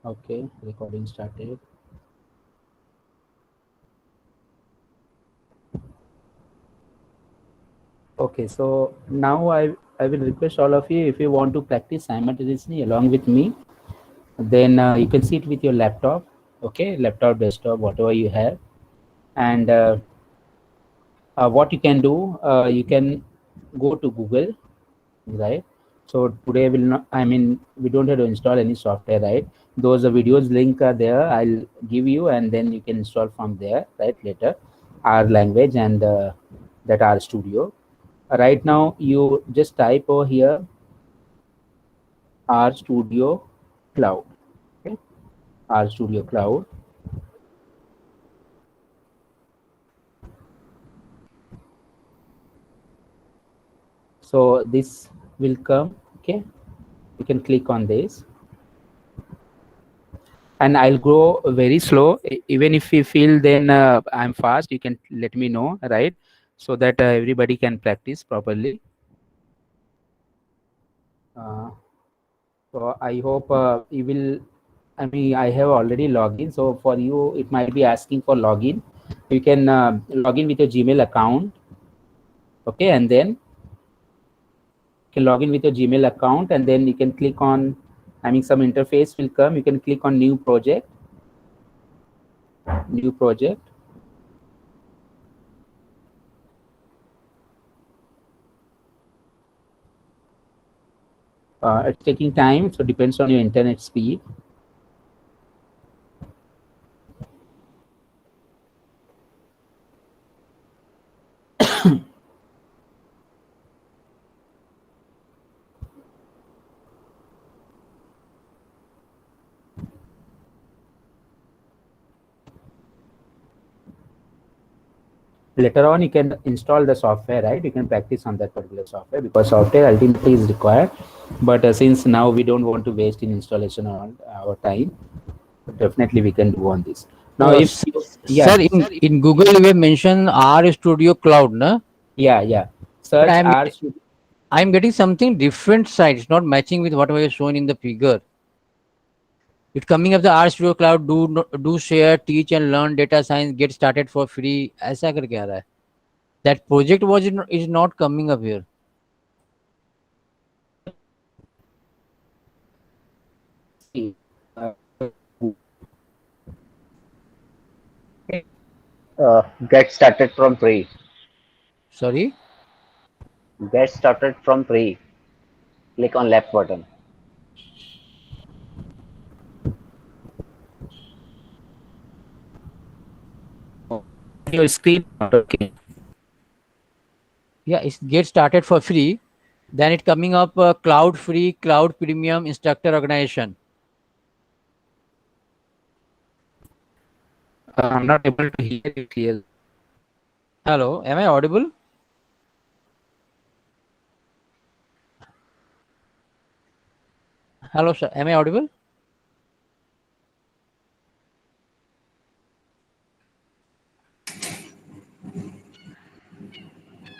Okay, recording started. Okay, so now I will request all of you, if you want to practice simultaneously along with me, then you can sit with your laptop, okay, laptop, desktop, whatever you have, and what you can do, you can go to Google, right? So today will not, I mean, we don't have to install any software, right? Those videos link are there. I'll give you, and then you can install from there, right? Later, our language and that our studio. Right now, you just type over here R Studio Cloud. Okay, R Studio Cloud. So this will come. Okay, you can click on this, and I'll go very slow. Even if you feel then I'm fast, you can let me know, right? So that everybody can practice properly. Uh, so I hope you will. I mean, I have already logged in. So for you, it might be asking for login. You can log in with your Gmail account. Okay, and then you can log in with your Gmail account, and then you can click on. I mean, some interface will come. You can click on new project. New project. It's taking time, so depends on your internet speed. Later on, you can install the software, right? You can practice on that particular software, because software ultimately is required. But since now we don't want to waste in installation on our time, definitely we can do on this. Now, if you, yeah, Sir, in Google you have mentioned R Studio Cloud, na? yeah, But search R Studio. I'm getting something different side. It's not matching with what was shown in the figure. It's coming up the R Studio Cloud. Do share, teach and learn data science. Get started for free. ऐसा करके आ रहा है. That project is not coming up here. Get started from free. Sorry. Get started from free. Click on left button. Your screen not okay. Yeah, it's get started for free. Then it coming up cloud free, cloud premium instructor organization. I'm not able to hear you clearly. Hello, am I audible? Hello, sir. Am I audible?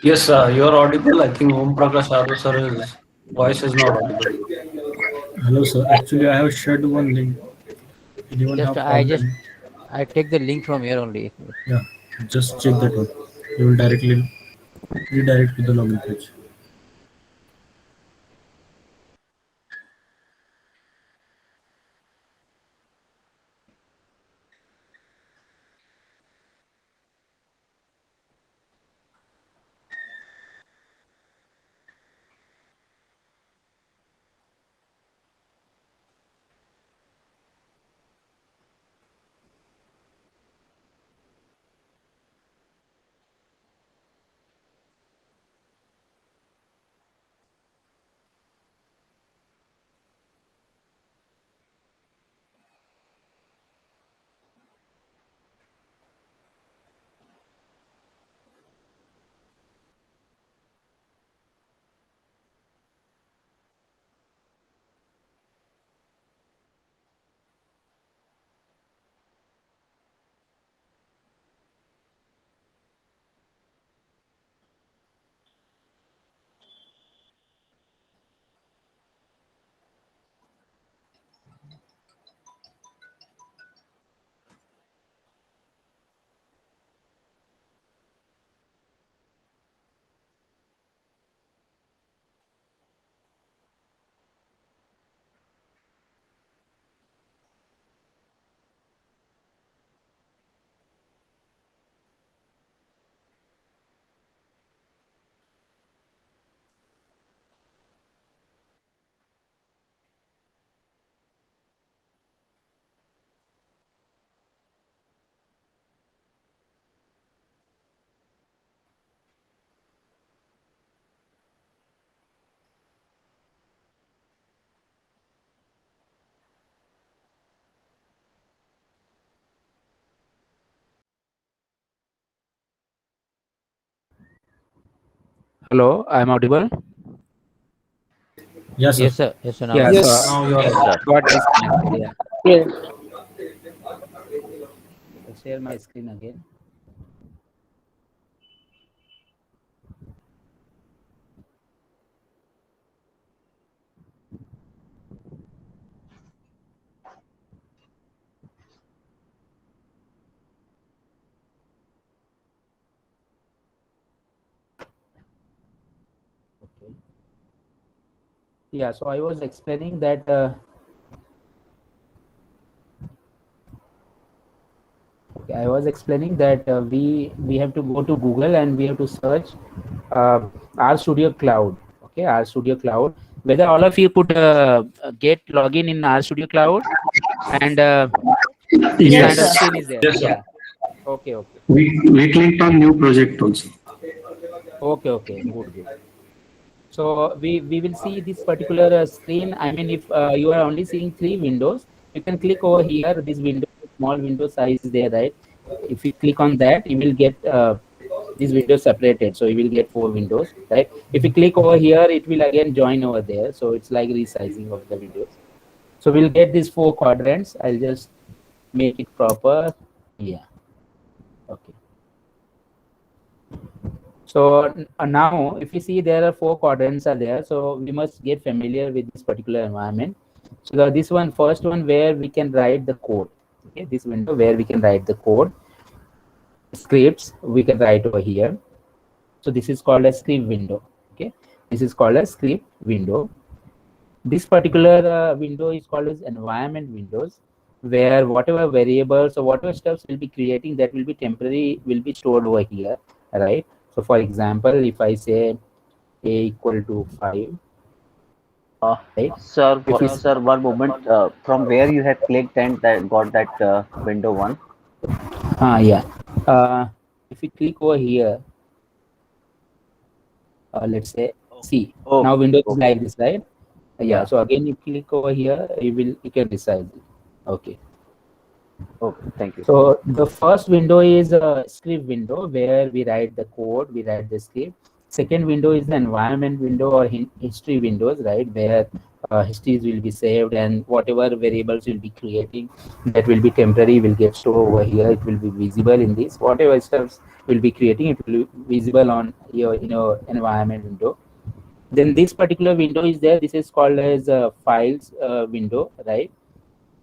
Yes, you're audible. I think Om Prakash Aru sir's voice is not audible. Hello, sir. Actually, I have shared one link. Anyone Just have found any? I take the link from here only. Yeah, just check that one. You will directly redirect to the login page. Hello, I'm audible. Yes, sir. Yes, sir. Yes, sir. Now Yeah, audible. Yes. Now you are Yes, audible. sir. got disconnected. Yeah, Yeah. I'll share my screen again. Okay. Yeah, so I was explaining that we have to go to Google and we have to search RStudio Cloud. Okay, RStudio Cloud. Whether all of you could get login in RStudio Cloud and this Yes, kind of sir. Yes. screen is there. Yes, sir. Yeah. Okay. Okay. We clicked on new project also. Okay. Okay. Good. Good. So we will see this particular screen. I mean, if you are only seeing 3 windows, you can click over here. This window, small window size is there, right? If you click on that, you will get this window separated. So you will get 4 windows, right? If you click over here, it will again join over there. So it's like resizing of the windows. So we'll get these 4 quadrants. I'll just make it proper. Yeah. Okay. So now, if you see, there are 4 quadrants are there. So we must get familiar with this particular environment. So this one, first one, where we can write the code. Okay, this window where we can write the code. Scripts we can write over here. So this is called a script window. Okay, this is called a script window. This particular window is called as environment windows, where whatever variables or whatever steps will be creating, that will be temporary, will be stored over here, right? So for example, if I say a equal to 5, right? Sir, If you sir, one moment. From where you have clicked and that got that window one? yeah, if you click over here, let's say C. Oh, Now Windows is okay. like this, right? Yeah. Yeah. So again, you click over here, you can resize it. Okay. Okay. Thank you. So the first window is a script window where we write the code, we write the script. Second window is the environment window or history windows, right? Where histories will be saved and whatever variables will be creating, that will be temporary, will get stored over here. It will be visible in this. Whatever steps will be creating, it will be visible on your environment window. Then this particular window is there. This is called as a files window, right?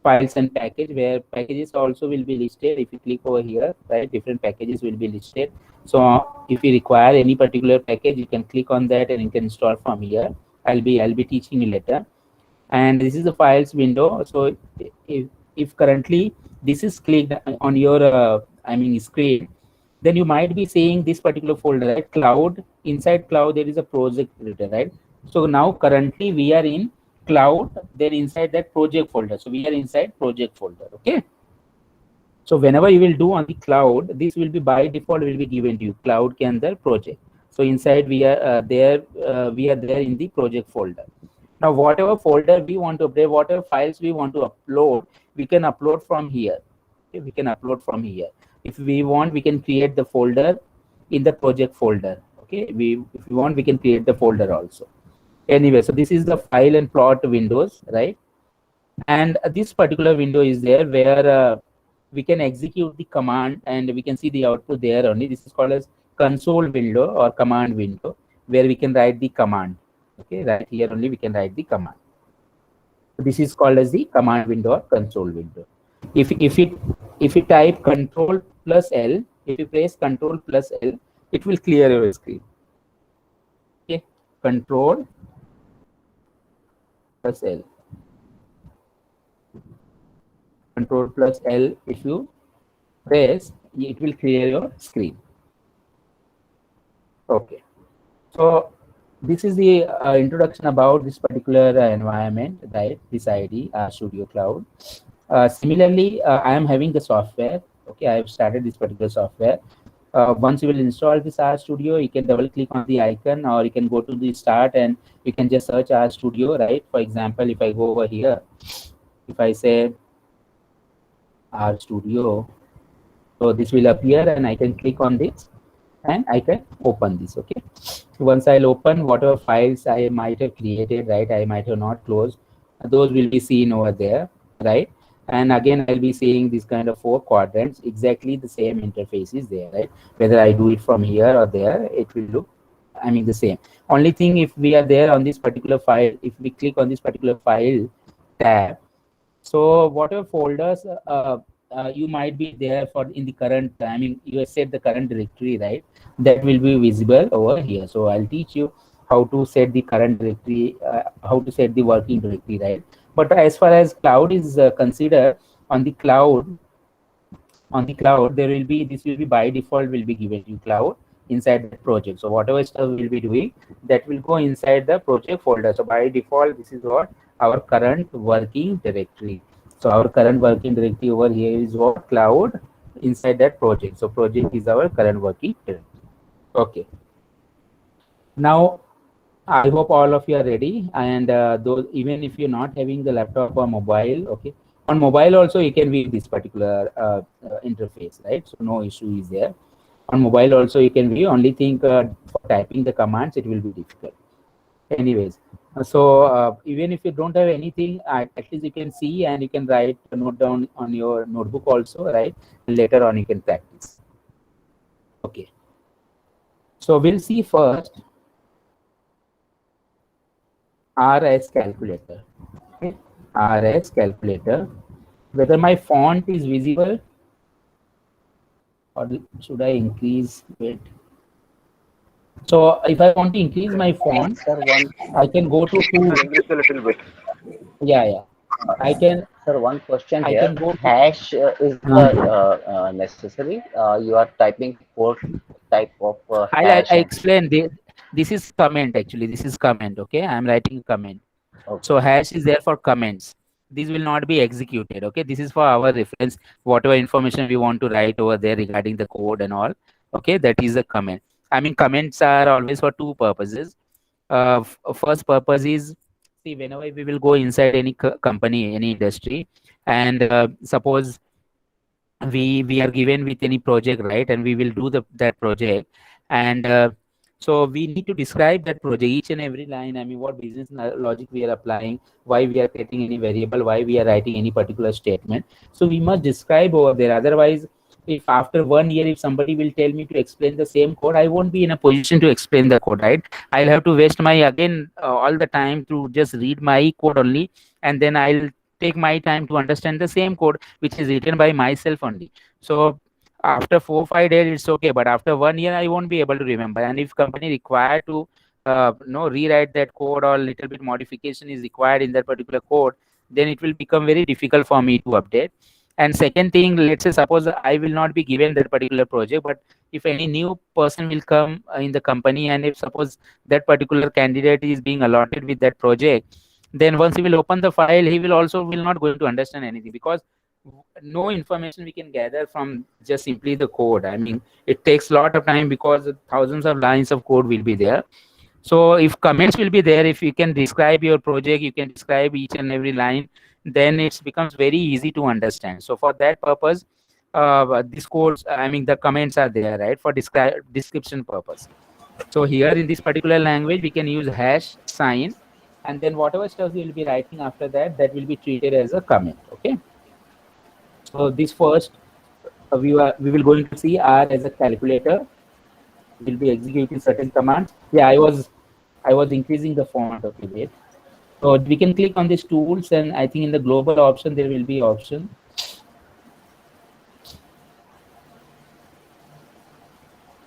Files and package, where packages also will be listed. If you click over here, right, different packages will be listed. So if you require any particular package, you can click on that and you can install from here. I'll be teaching you later. And this is the files window. So if currently this is clicked on your screen, then you might be seeing this particular folder, right? Cloud. Inside cloud there is a project written, right? So now currently we are in cloud, then inside that project folder. So we are inside project folder. Okay, so whenever you will do on the cloud, this will be by default will be given to you, cloud ke andar project. So inside we are there in the project folder. Now whatever folder we want to update, whatever files we want to upload, we can upload from here. Okay, we can upload from here. If we want, we can create the folder in the project folder. Okay, if we want, we can create the folder also. Anyway, so this is the file and plot windows, right? And this particular window is there where we can execute the command and we can see the output there only. This is called as console window or command window, where we can write the command. Okay, right here only we can write the command. So this is called as the command window or console window. If you type Control plus L, if you press Control plus L, it will clear your screen. Okay, Control plus L. Control plus L, if you press, it will clear your screen. Okay, so this is the introduction about this particular environment, right? This ID, Studio Cloud. Similarly, I am having the software. Okay, I have started this particular software. Once you will install this RStudio, you can double click on the icon, or you can go to the start and you can just search RStudio, right? For example, if I go over here, if I say RStudio, so this will appear and I can click on this and I can open this. Okay, Once I'll open whatever files I might have created, right, I might have not closed, those will be seen over there, right? And again, I'll be seeing this kind of 4 quadrants, exactly the same interface is there, right? Whether I do it from here or there, it will look, I mean, the same. Only thing, if we are there on this particular file, if we click on this particular file tab, so whatever folders you might be there for in the current, I mean, you have set the current directory, right? That will be visible over here. So I'll teach you how to set the current directory, how to set the working directory, right? But as far as cloud is considered, on the cloud, there will be, this will be by default will be given to cloud inside the project. So whatever stuff we'll be doing, that will go inside the project folder. So by default, this is what our current working directory. So our current working directory over here is what? Cloud inside that project. So project is our current working directory. Okay. Now, I hope all of you are ready. And those, even if you're not having the laptop or mobile, okay, on mobile also you can view this particular interface, right? So no issue is there. On mobile also you can view. Only thing for typing the commands, it will be difficult. Anyways, so even if you don't have anything, at least you can see and you can write a note down on your notebook also, right? Later on you can practice. Okay. So we'll see first RS calculator. Okay. RS calculator. Whether my font is visible or should I increase it? So if I want to increase my font, Sir, one I can go to English a little bit. yeah. I can Sir, one question I here. can go to Hash is the necessary. You are typing four type of I hash. explain this is comment actually. This is comment. Okay, I'm writing comment. Okay. So hash is there for comments. These will not be executed. Okay, this is for our reference. Whatever information we want to write over there regarding the code and all. Okay, that is a comment. I mean, comments are always for 2 purposes. First purpose is, see, whenever we will go inside any company, any industry, and suppose we are given with any project, right, and we will do that project, and so we need to describe that project, each and every line. I mean, what business logic we are applying, why we are creating any variable, why we are writing any particular statement. So we must describe over there. Otherwise, if after 1 year, if somebody will tell me to explain the same code, I won't be in a position to explain the code, right? I'll have to waste my again all the time to just read my code only, and then I'll take my time to understand the same code which is written by myself only. So after 4 5 days it's okay, but after 1 year I won't be able to remember. And if company required to rewrite that code, or little bit modification is required in that particular code, then it will become very difficult for me to update. And second thing, let's say suppose I will not be given that particular project, but if any new person will come in the company, and if suppose that particular candidate is being allotted with that project, then once he will open the file, he will also will not going to understand anything, because no information we can gather from just simply the code. I mean, it takes a lot of time because thousands of lines of code will be there. So if comments will be there, if you can describe your project, you can describe each and every line, then it becomes very easy to understand. So for that purpose, this codes, I mean, the comments are there, right, for description purpose. So here in this particular language, we can use hash sign, and then whatever stuff we will be writing after that, that will be treated as a comment. Okay. So this first, we will going to see R as a calculator. We'll be executing certain commands. Yeah, I was increasing the font. Okay, wait. So we can click on these tools, and I think in the global option there will be option.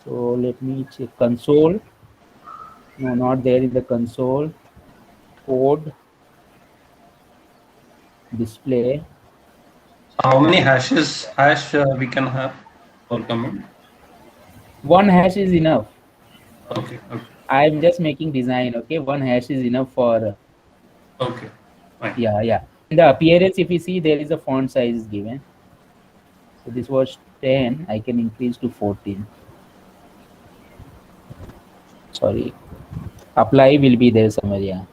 So let me check console. No, not there in the console. Code, display. How many hash we can have for command? 1 hash is enough. Okay. I'm just making design. Okay, 1 hash is enough for. Okay. Fine. Yeah. In the appearance, if you see, there is a font size given. So this was 10. I can increase to 14. Sorry. Apply will be there somewhere. Yeah.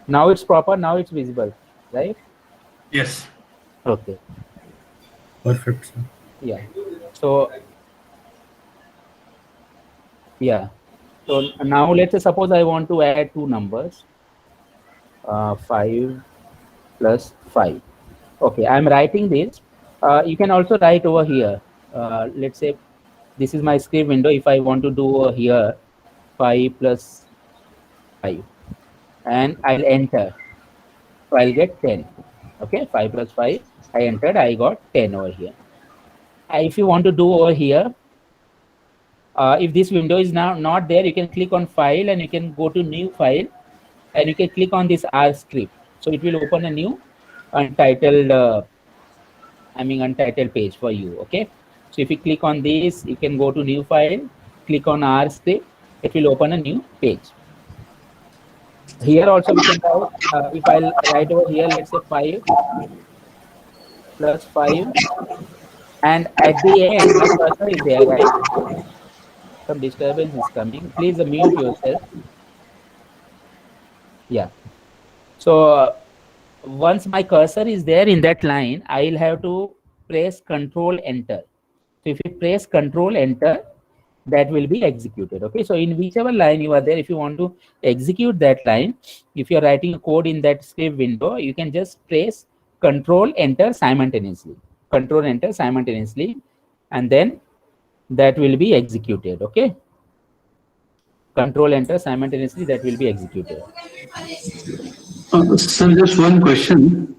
Now it's proper. Now it's visible, right? Yes. Okay. Perfect, sir. Yeah. So yeah. So now let's say suppose I want to add two numbers, 5 plus 5. Okay, I'm writing this. You can also write over here. Let's say this is my script window. If I want to do here 5 plus 5 and I'll enter. So I'll get 10. Okay, 5 plus 5. I entered, I got 10 over here. If you want to do over here, if this window is now not there, you can click on file and you can go to new file and you can click on this R script. So it will open a new untitled, untitled page for you. Okay. So if you click on this, you can go to new file, click on R script, it will open a new page. Here also we can write, if I'll write over here, let's say 5 plus 5, and at the end, my cursor is there, right? Some disturbance is coming. Please mute yourself. Yeah. So once my cursor is there in that line, I'll have to press Control Enter. So if you press Control Enter, that will be executed. Okay. So in whichever line you are there, if you want to execute that line, if you're writing a code in that script window, you can just press Control Enter simultaneously. Control Enter simultaneously, and then that will be executed. Okay. Control Enter simultaneously, that will be executed. Sir, just one question.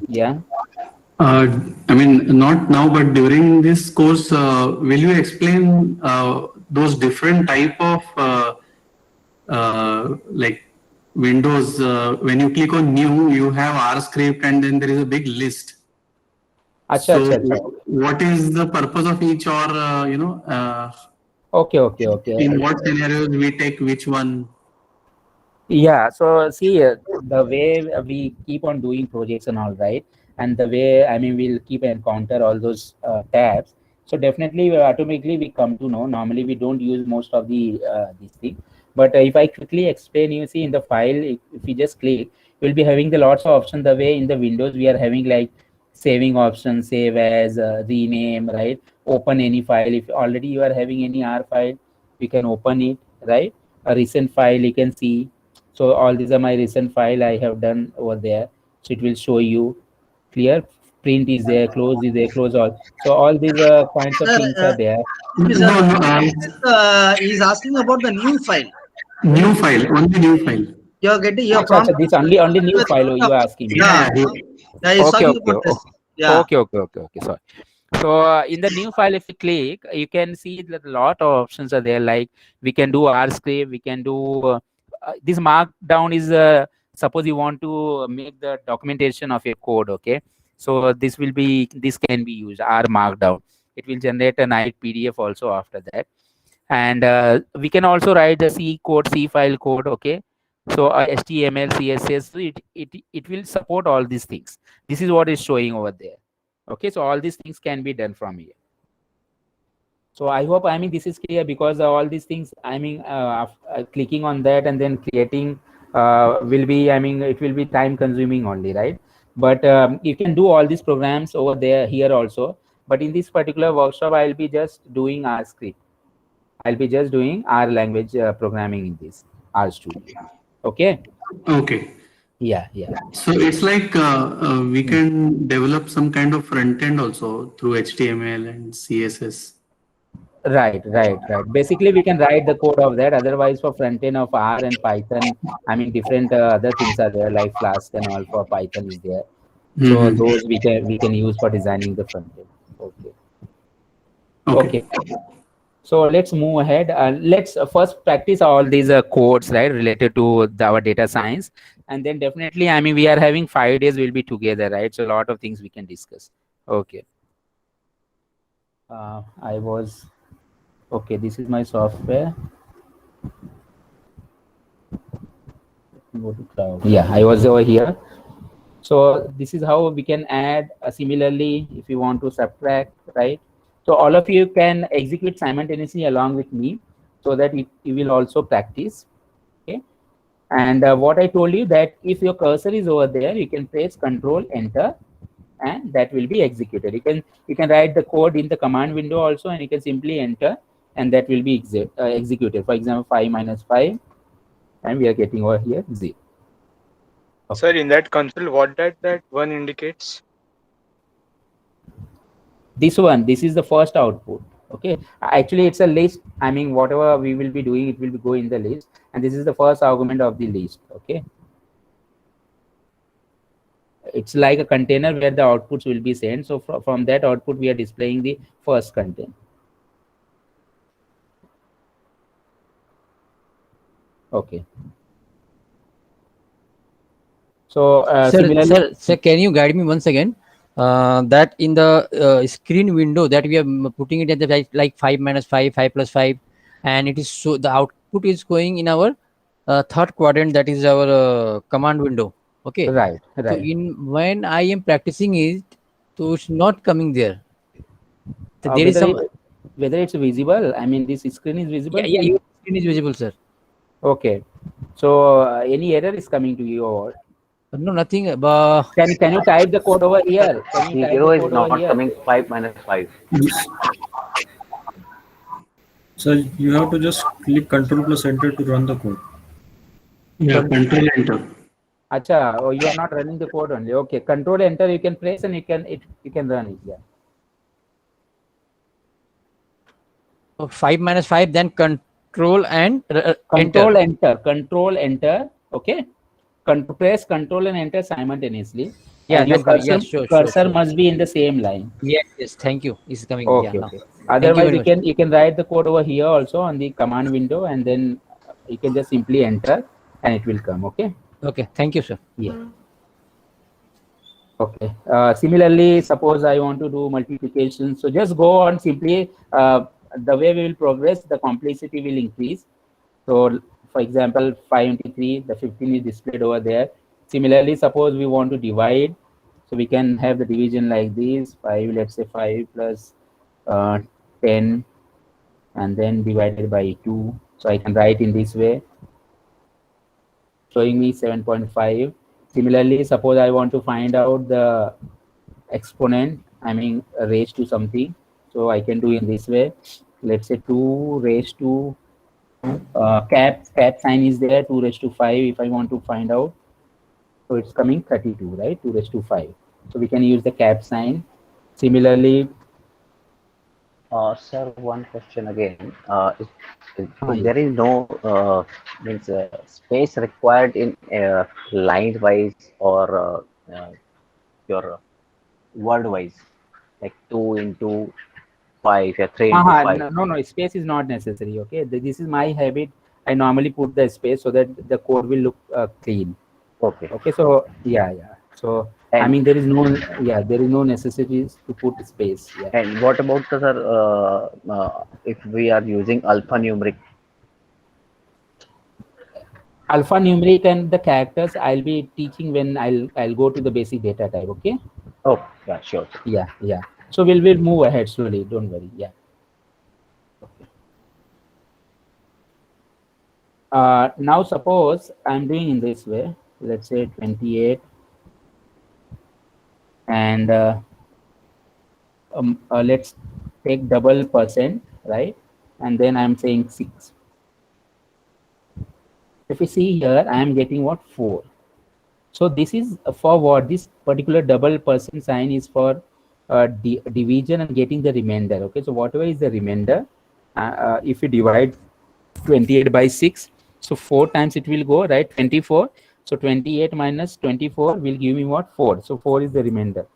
Yeah. I mean, not now, but during this course, will you explain those different type of like windows? When you click on new, you have R script, and then there is a big list. Acha, So, acha. what is the purpose of each, or Okay. in what scenarios we take which one? Yeah, so see, the way we keep on doing projects and all, right, and the way we'll keep encounter all those tabs. So definitely, automatically we come to know. Normally, we don't use most of the these things. But if I quickly explain, you see in the file, if you just click, we'll be having the lots of options. The way in the Windows we are having like saving options, save as, rename, right? Open any file. If already you are having any R file, you can open it, right? A recent file you can see. So all these are my recent file I have done over there. So it will show you clear. Print is there, close is there, close all. So all these kinds of things are there. He's asking about the new file. New file, only new file. You're getting your Acha, this only new file you are asking me. Yeah, he's Okay, talking about this. Yeah. Okay. Sorry. So in the new file, if you click, you can see that a lot of options are there. Like we can do R script, we can do this markdown is suppose you want to make the documentation of your code. Okay, so this can be used R markdown. It will generate a nice PDF also after that, and we can also write the C file code. Okay, so HTML, CSS, so it will support all these things. This is what is showing over there. Okay, so all these things can be done from here. So I hope this is clear, because all these things clicking on that and then creating will be it will be time consuming only, right? But you can do all these programs over there here also. But in this particular workshop, I'll be just doing R script. I'll be just doing R language programming in this R Studio. Okay. Okay. Yeah. So it's like we can develop some kind of front end also through HTML and CSS. Right. Basically, we can write the code of that. Otherwise, for front end of R and Python, different other things are there, like Flask and all for Python is there. So those we can use for designing the front end. Okay. So let's move ahead. Let's first practice all these codes, right, related to our data science, and then definitely, we are having 5 days. We'll be together, right? So a lot of things we can discuss. Okay. This is my software. Go to cloud. Yeah, I was over here. So this is how we can add. Similarly, if you want to subtract, right? So all of you can execute simultaneously along with me, so that you will also practice. Okay. And what I told you, that if your cursor is over there, you can press Control Enter, and that will be executed. You can write the code in the command window also, and you can simply enter, and that will be executed. For example, 5 minus 5, and we are getting over here 0. Sir, in that console, what that one indicates? This is the first output. Okay, actually it's a list. I mean, whatever we will be doing, it will be go in the list, and this is the first argument of the list. Okay, it's like a container where the outputs will be sent. So from that output, we are displaying the first content. Okay. So sir, can you guide me once again? That in the screen window that we are putting it at the like 5 minus 5, 5 plus 5, and it is so the output is going in our third quadrant, that is our command window. Okay, right. So when I am practicing it, so it's not coming there. So there is some whether it's visible. I mean, this screen is visible. Yeah, your screen is visible, sir. Okay, so any error is coming to you or? No, nothing. Can you type the code over here? Can you type 0 the is code not over here? coming 5 minus 5. So you have to just click Control plus Enter to run the code. Yeah, Control Enter. Acha, oh, you are not running the code only. Okay, Control Enter you can press and you can run it. Yeah. So 5 minus 5, then Control and Control Enter. Okay. Press Control and Enter simultaneously. Yeah, your cursor sure. must be in the same line. Yes. Thank you. It's coming. Okay. Yeah, Okay. Otherwise, you can write the code over here also on the command window, and then you can just simply enter, and it will come. Okay. Okay. Thank you, sir. Yeah. Okay. Similarly, suppose I want to do multiplication. So just go on simply. The way we will progress, the complexity will increase. So, for example, 5 into 3, the 15 is displayed over there. Similarly, suppose we want to divide. So we can have the division like this: 5, let's say 5 plus 10, and then divided by 2. So I can write in this way, showing me 7.5. Similarly, suppose I want to find out the exponent, I mean raised to something. So I can do in this way. Let's say 2 raised to cap sign is there, 2 raised to 5 if I want to find out. So it's coming 32, right? 2 raised to 5. So we can use the cap sign. Similarly, Sir, one question again. There is no space required in line wise or your word wise, like 2 into 5 or 3 into 5. No, space is not necessary. Okay, this is my habit. I normally put the space so that the code will look clean. Okay, so yeah. So I mean, there is no necessity to put space. Yeah. And what about the if we are using alphanumeric? Alphanumeric and the characters I'll be teaching when I'll go to the basic data type. Okay. Oh, yeah, sure. Yeah. So we'll move ahead slowly. Don't worry. Yeah. Okay. Now suppose I'm doing in this way. Let's say 28, and let's take double %, right? And then I'm saying 6. If you see here, I am getting what? 4. So this is for what? This particular double % sign is for division and getting the remainder. Okay, so whatever is the remainder, if you divide 28 by 6, so 4 times it will go, right? 24. So 28 minus 24 will give me what? 4. So 4 is the remainder.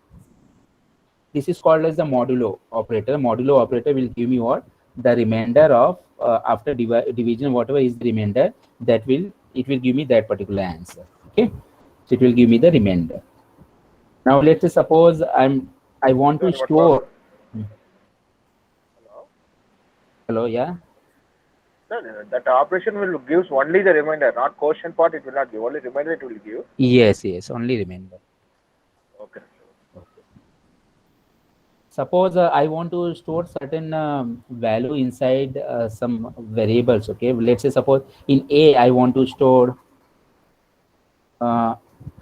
This is called as the modulo operator. Modulo operator will give me what? The remainder of after division, whatever is the remainder, it will give me that particular answer. Okay, so it will give me the remainder. Now let's say suppose I want to store. Hello, yeah. Sir, that operation will gives only the remainder, not quotient part. It will not give, only remainder it will give. Yes, only remainder. Okay. Suppose I want to store certain value inside some variables. Okay, let's say suppose in A I want to store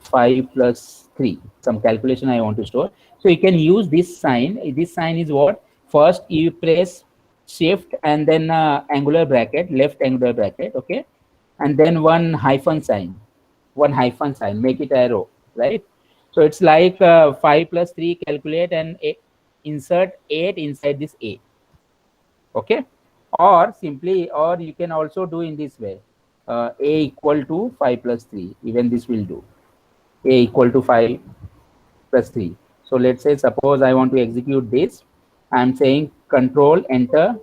5 plus 3, some calculation I want to store. So you can use this sign. This sign is what? First you press shift and then angular bracket, left angular bracket, okay? And then one hyphen sign, make it arrow, right? So it's like 5 plus 3, calculate and insert 8 inside this A, okay? Or simply, or you can also do in this way, A equal to 5 plus 3, even this will do. A equal to 5 plus 3. So let's say, suppose I want to execute this. I'm saying control enter.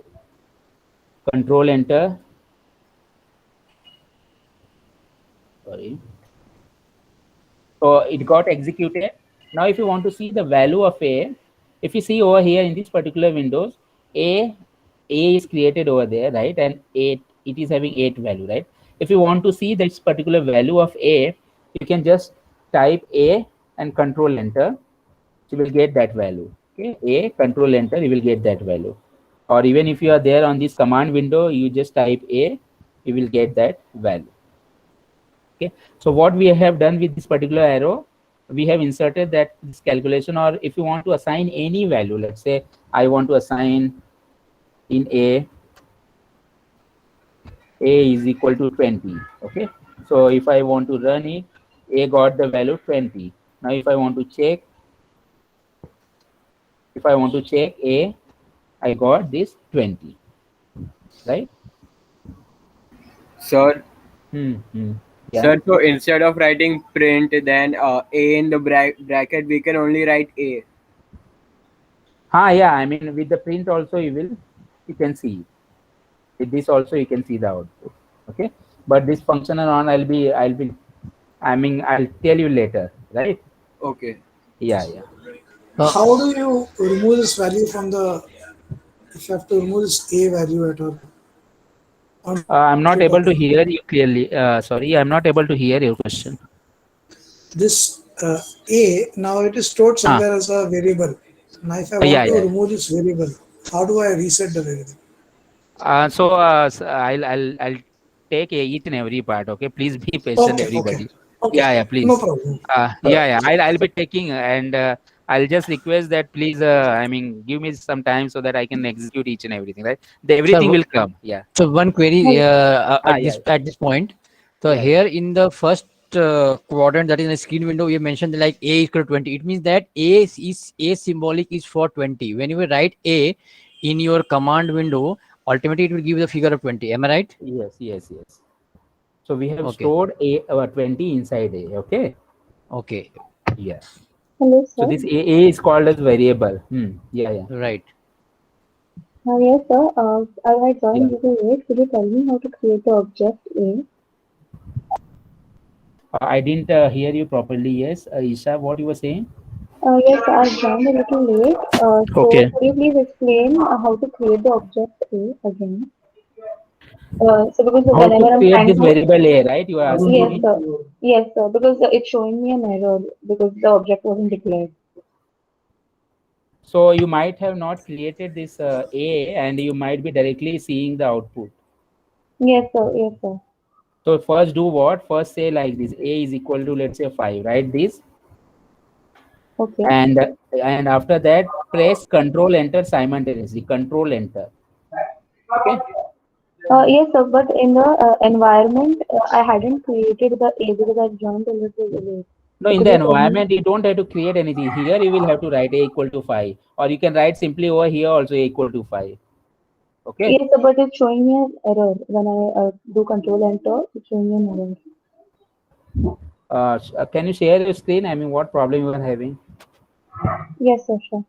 Sorry. So it got executed. Now, if you want to see the value of A, if you see over here in this particular windows, A is created over there, right? And 8, it is having 8 value, right? If you want to see this particular value of A, you can just type A and control enter. You will get that value. Okay, A, control enter, you will get that value. Or even if you are there on this command window, you just type A, you will get that value. Okay, so what we have done with this particular arrow, we have inserted that this calculation, or if you want to assign any value, let's say I want to assign in A is equal to 20. Okay, so if I want to run it, A got the value 20. Now if I want to check A, I got this 20, right? Sir, Yeah. sir, so instead of writing print, then A in the bracket, we can only write A. Yeah, I mean, with the print also you can see. With this also you can see the output. Okay, but this functional on I'll tell you later, right? Okay. Yeah. How do you remove this value from the, if you have to remove this A value at all? I'm not able to hear you clearly. Sorry, I'm not able to hear your question. This A, now it is stored somewhere as a variable. Now if I want to remove this variable, how do I reset the variable? So I'll take each and every part. Okay, please be patient, everybody. Okay. Yeah, please. No problem. I'll be taking, and I'll just request that please, I mean, give me some time so that I can execute each and everything, right? Everything will come. Yeah. So one query at this point. So here in the first quadrant, that is in the screen window, you mentioned like A is equal to 20. It means that A symbolic is for 20. When you write A in your command window, ultimately it will give the figure of 20. Am I right? Yes. So we have stored A 20 inside A. Okay. Yeah. Hello, sir. So this A is called as variable. Yeah. Right. Yes, sir. I joined little late. Could you tell me how to create the object A? I didn't hear you properly. Yes, Isha, what you were saying? Yes, I joined a little late. So could you please explain how to create the object A again? So because how whenever to I'm create trying this to variable A, right? You are asking me? Yes, sir. Because it's showing me an error because the object wasn't declared. So you might have not created this A, and you might be directly seeing the output. Yes, sir. So first do what? First say like this: A is equal to, let's say, 5. Write this. Okay. And after that, press Control Enter simultaneously. Control Enter. Okay. Yes, sir. But in the environment, I hadn't created the A because I joined a little late. No, in the environment, you don't have to create anything. Here, you will have to write A equal to 5, or you can write simply over here also A equal to 5. Okay. Yes, sir, but it's showing me an error when I do Control Enter. It's showing me an error. Can you share your screen? I mean, what problem you are having? Yes, sir, sure.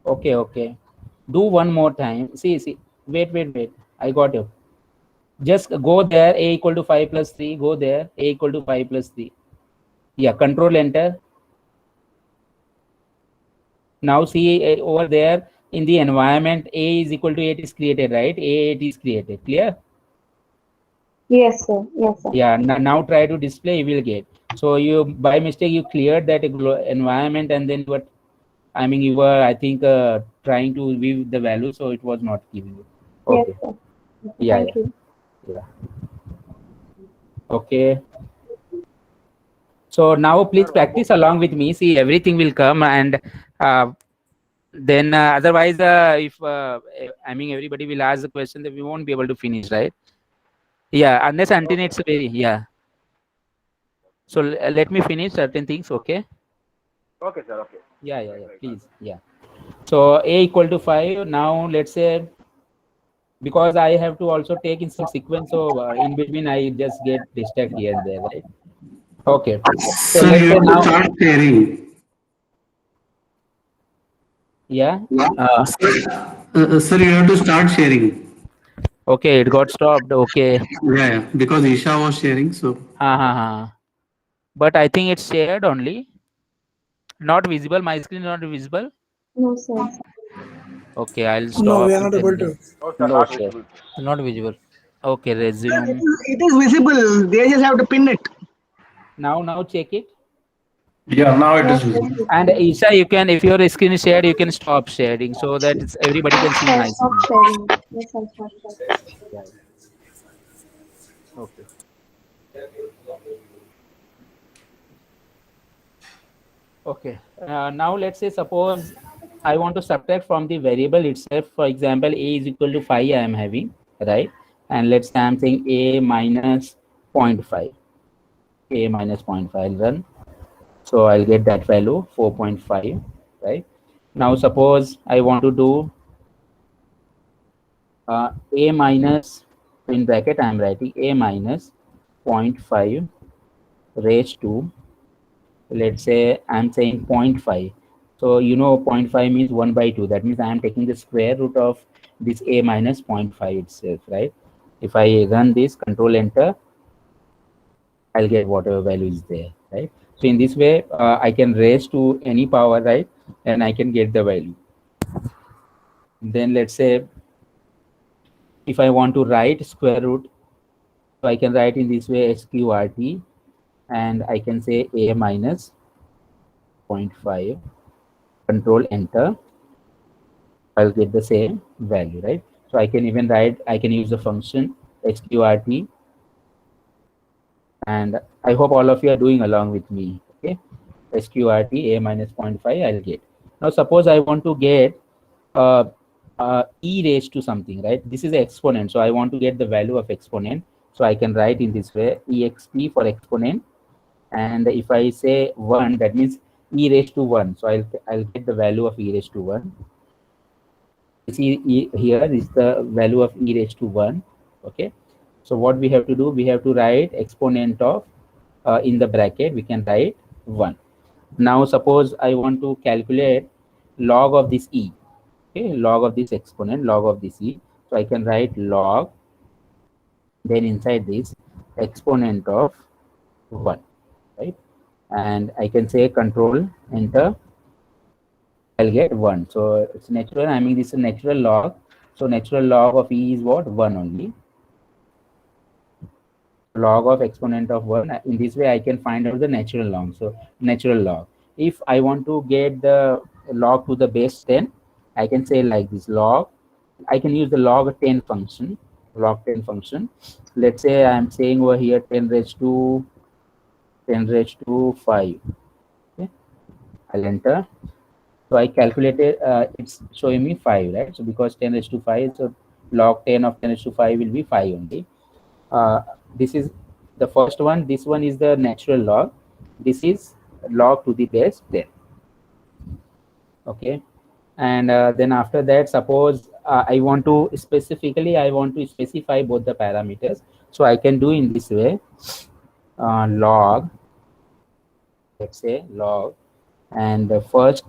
Okay. Do one more time. See. Wait. I got you. Just go there. A equal to 5 plus 3. Go there. A equal to 5 plus 3. Yeah. Control Enter. Now see over there in the environment A is equal to 8 is created, right? A8 is created. Clear? Yes, sir. Yes, sir. Yeah. Now try to display. You will get. So you by mistake you cleared that environment, and then what? I mean, you were, I think, trying to view the value, so it was not giving you. Okay. Yes, sir. Yeah. Thank you. Yeah. Okay. So now please practice along with me. See, everything will come, and then otherwise, if I mean everybody will ask the question, that we won't be able to finish, right? Yeah, unless until it's very So let me finish certain things, okay? Okay, sir. Okay. Yeah. Please, yeah. So A equal to 5. Now let's say, because I have to also take in some sequence, so in between I just get distracted here and there, right? Okay. So Sir, let's you say have to now. start sharing. Yeah. Sir, you have to start sharing. Okay, it got stopped. Okay. Yeah, because Isha was sharing, so. But I think it's shared only. Not visible. My screen not visible. No, sir. Okay, I'll stop. No, we are not able to. No, sir, No, not sir. visible. Not visible. Okay, resume. It is visible. They just have to pin it. Now check it. Yeah, now it Yes, is visible. And Isha, you can, if your screen is shared, you can stop sharing so that everybody can see sir. my Stop screen. sharing. Yes, I'll stop sharing. Okay. Okay. Now let's say, suppose I want to subtract from the variable itself. For example, A is equal to 5 I am having, right? And let's say I'm saying A minus 0.5. A minus 0.5 I'll run. So I'll get that value 4.5, right? Now suppose I want to do A minus, in bracket I'm writing A minus 0.5 raised to, let's say I'm saying 0.5. So 0.5 means 1 by 2. That means I am taking the square root of this A minus 0.5 itself, right? If I run this, control enter, I'll get whatever value is there, right? So in this way, I can raise to any power, right? And I can get the value. Then let's say, if I want to write square root, so I can write in this way SQRT, and I can say A minus 0.5, control enter, I'll get the same value, right? So I can even write, I can use the function SQRT, and I hope all of you are doing along with me, okay? SQRT A minus 0.5 I'll get. Now suppose I want to get E raised to something, right? This is an exponent, so I want to get the value of exponent. So I can write in this way EXP for exponent, and if I say 1, that means E raised to 1. So I'll get the value of E raised to 1. See, here is the value of E raised to 1. Okay. So what we have to do, we have to write exponent of, in the bracket, we can write 1. Now suppose I want to calculate log of this E. Okay, log of this exponent, log of this E. So I can write log, then inside this exponent of 1, right? And I can say control enter, I'll get 1. So it's natural, I mean this is a natural log. So natural log of E is what? 1 only. Log of exponent of 1. In this way I can find out the natural log. So natural log. If I want to get the log to the base 10, I can say like this log. I can use the log 10 function. Log 10 function. Let's say I'm saying over here 10 raised to 5. Okay, I'll enter. So I calculated, it's showing me 5, right? So because 10 raised to 5, so log 10 of 10 raised to 5 will be 5 only. This is the first one. This one is the natural log. This is log to the base 10. Okay. And then after that, suppose I want to specify both the parameters. So I can do in this way, log, let's say log, and the first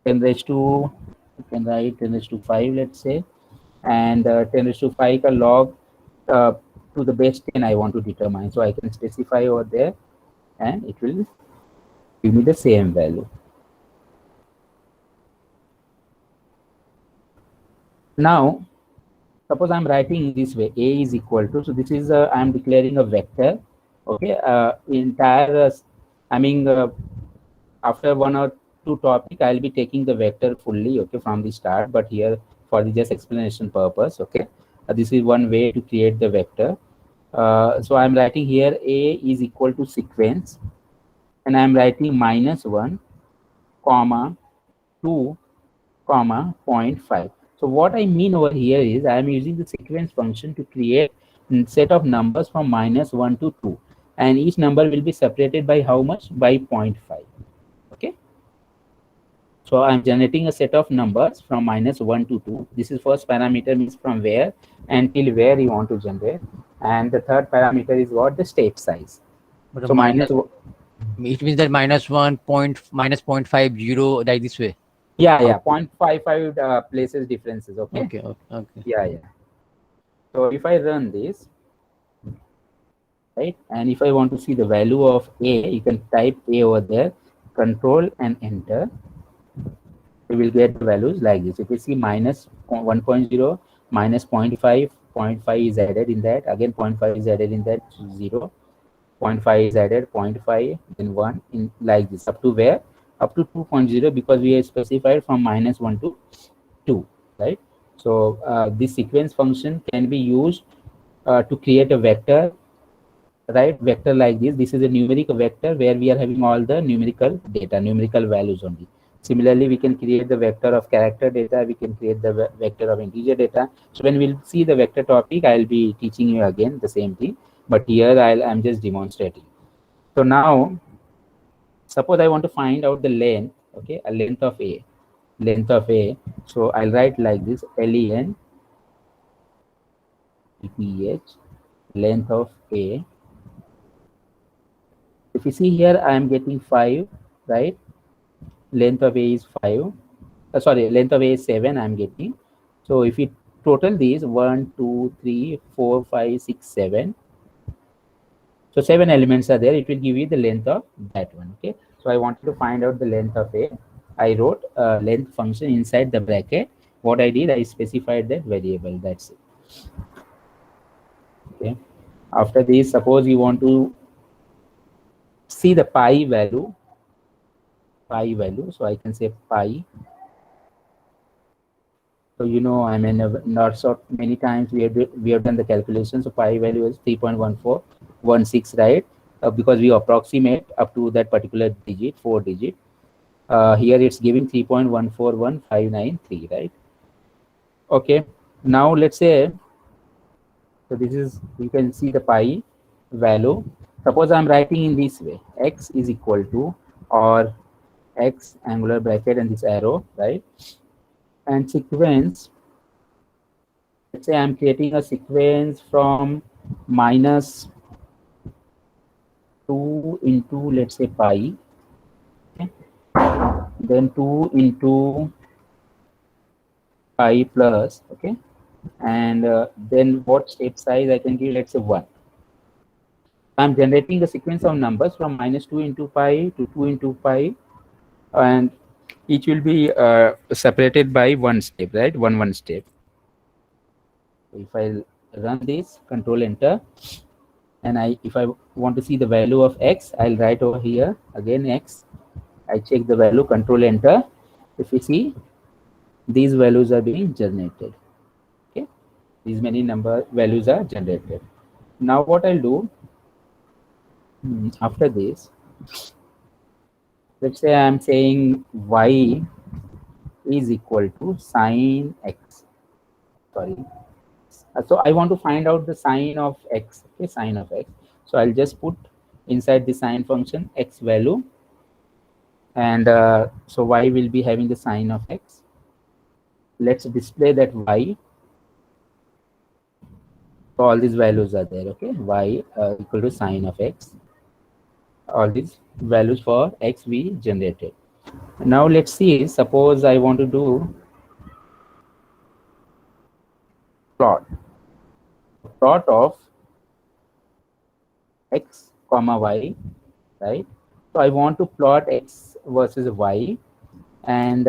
10 raised to, you can write 10 raised to 5, let's say, and 10 raised to 5 ka log to the base 10 I want to determine. So I can specify over there, and it will give me the same value. Now, suppose I'm writing this way, A is equal to, so this is I'm declaring a vector, okay, entire, after one or two topic, I'll be taking the vector fully, okay, from the start, but here for the just explanation purpose, okay, this is one way to create the vector. So I'm writing here A is equal to sequence, and I'm writing -1, comma 2, comma 0.5. So what I mean over here is I am using the sequence function to create a set of numbers from -1 to 2, and each number will be separated by how much? By 0.5. Okay. So I'm generating a set of numbers from -1 to 2. This is first parameter, means from where until where you want to generate, and the third parameter is what? The state size. But so it means that -0.50 like this way. Yeah, 0.55 places differences. Okay. Okay. Yeah. So if I run this, right, and if I want to see the value of A, you can type A over there, control and enter. You will get the values like this. If you see -1.0, -0.5, 0.5 is added in that, again 0.5 is added in that, 0, 0.5 is added, 0.5, then 1, in like this, up to where? Up to 2.0, because we have specified from -1 to 2, right? So this sequence function can be used to create a vector, right? Vector like this. This is a numeric vector where we are having all the numerical data, numerical values only. Similarly, we can create the vector of character data. We can create the vector of integer data. So when we'll see the vector topic, I'll be teaching you again the same thing. But here I'm just demonstrating. So now, suppose I want to find out the length, okay, a length of A. Length of A. So I'll write like this, LEN, EPH, length of A. If you see here, I am getting 5, right? Length of A is 5. Length of A is 7, I am getting. So if you total these, 1, 2, 3, 4, 5, 6, 7. So 7 elements are there. It will give you the length of that one. Okay. So I wanted to find out the length of A. I wrote a length function inside the bracket. What I did, I specified that variable. That's it. Okay. After this, suppose you want to see the pi value. So I can say pi. So not so many times we have done the calculation. So pi value is 3.1416, right? Because we approximate up to that particular digit, 4 digit. Here it's giving 3.141593, right? Okay. Now let's say, so this is, you can see the pi value. Suppose I'm writing in this way, x is equal to, or x angular bracket and this arrow, right? And sequence, let's say I'm creating a sequence from -2 into, let's say, pi, okay? Then 2 into pi plus, okay? And then what step size I can give, let's say 1. I'm generating a sequence of numbers from -2 into pi to 2 into pi, and each will be separated by 1 step, right? One step. If I run this, control enter, and if I want to see the value of x, I'll write over here again x. I check the value, control enter. If you see, these values are being generated. Okay, these many number values are generated. Now what I'll do after this, let's say I'm saying y is equal to sine x. Sorry. So I want to find out the sine of x. Okay, sine of x. So I'll just put inside the sine function x value, and so y will be having the sine of x. Let's display that y. So all these values are there. Okay, y equal to sine of x. All these values for x we generated. Now let's see, suppose I want to do plot of x comma y, right? So I want to plot x versus y, and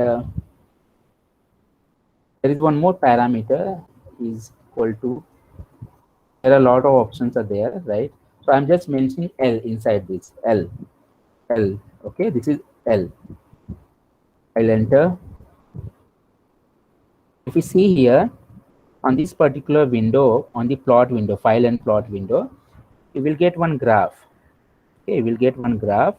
There is one more parameter is equal to, there are a lot of options are there, right? So I'm just mentioning L inside this, L, okay, this is L. I'll enter. If you see here, on this particular window, on the plot window, file and plot window, you will get one graph. Okay, you will get one graph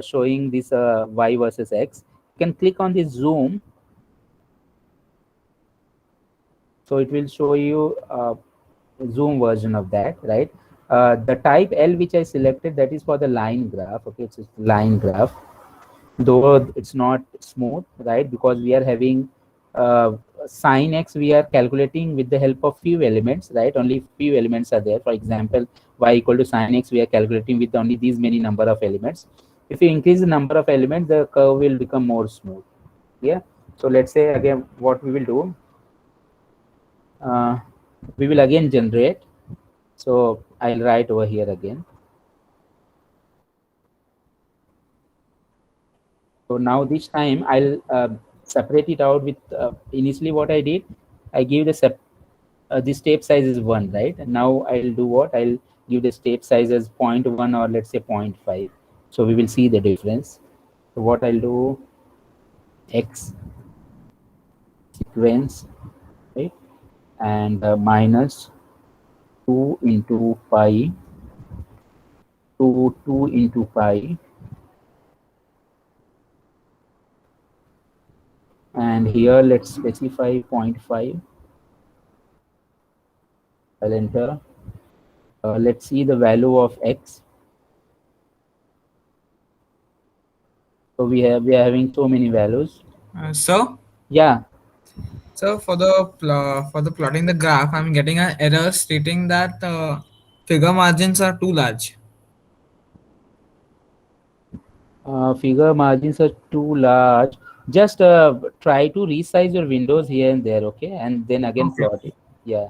showing this y versus x. You can click on this zoom. So it will show you zoom version of that, right? The type L which I selected, that is for the line graph. Okay, it's a line graph, though it's not smooth, right? Because we are having sin x, we are calculating with the help of few elements, right? Only few elements are there. For example, y equal to sin x, we are calculating with only these many number of elements. If you increase the number of elements, the curve will become more smooth. Yeah. So let's say again, what we will do, we will again generate. So I'll write over here again. So now this time I'll separate it out with initially what I did, I give the step size is 1, right? And now I'll do what? I'll give the step size as 0.1 or let's say 0.5. So we will see the difference. So what I'll do, x sequence, right? And minus 2 into pi to 2 into pi. And here let's specify 0.5. I'll enter. Let's see the value of x. So we are having so many values. So yeah. So for the plotting the graph, I'm getting an error stating that figure margins are too large. Figure margins are too large. Just try to resize your windows here and there, okay? And then again plot it. Yeah.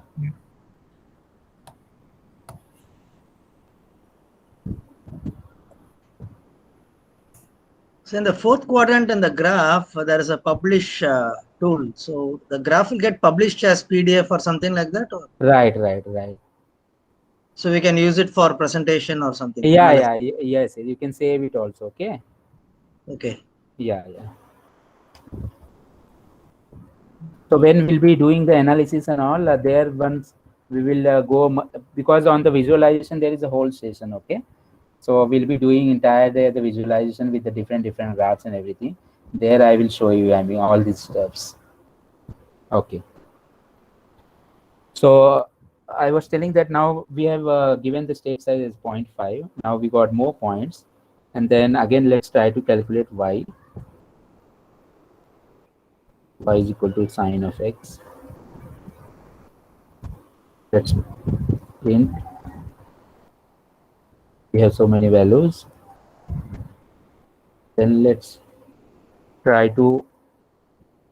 So in the fourth quadrant in the graph, there is a publish tool. So the graph will get published as PDF or something like that? Or? Right. So we can use it for presentation or something? Yeah. Yes, you can save it also, okay? Okay. Yeah. So when we'll be doing the analysis and all, there once we will go, because on the visualization, there is a whole session, okay? So we'll be doing entire day the visualization with the different graphs and everything. There I will show you, I mean, all these steps. Okay. So I was telling that now we have given the step size as 0.5. Now we got more points. And then again, let's try to calculate y. Y is equal to sine of x. Let's print. We have so many values. Then let's try to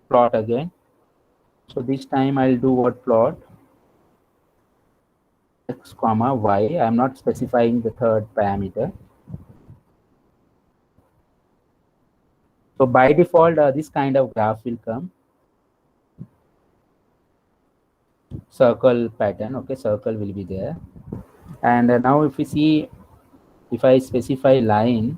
plot again. So this time I'll do what plot? X comma y. I'm not specifying the third parameter. So by default, this kind of graph will come. Circle pattern, okay, circle will be there. And now if we see, if I specify line,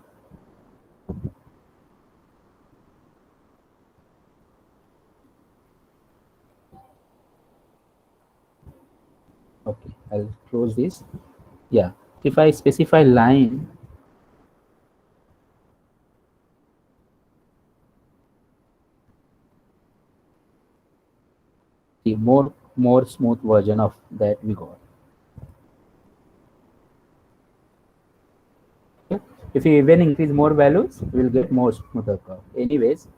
okay, I'll close this. Yeah, if I specify line, the more smooth version of that we got. Okay. If you even increase more values, we will get more smoother curve. Anyways,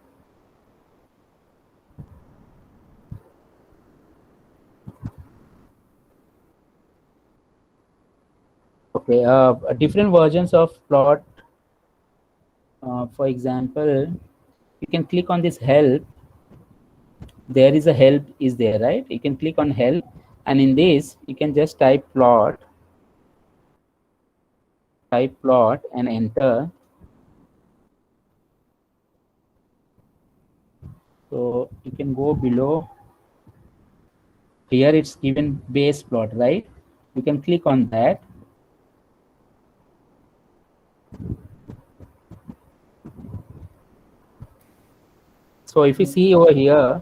okay, different versions of plot. For example, you can click on this help. There is a help is there, right? You can click on help, and in this you can just type plot and enter. So you can go below. Here it's given base plot, right? You can click on that. So if you see over here,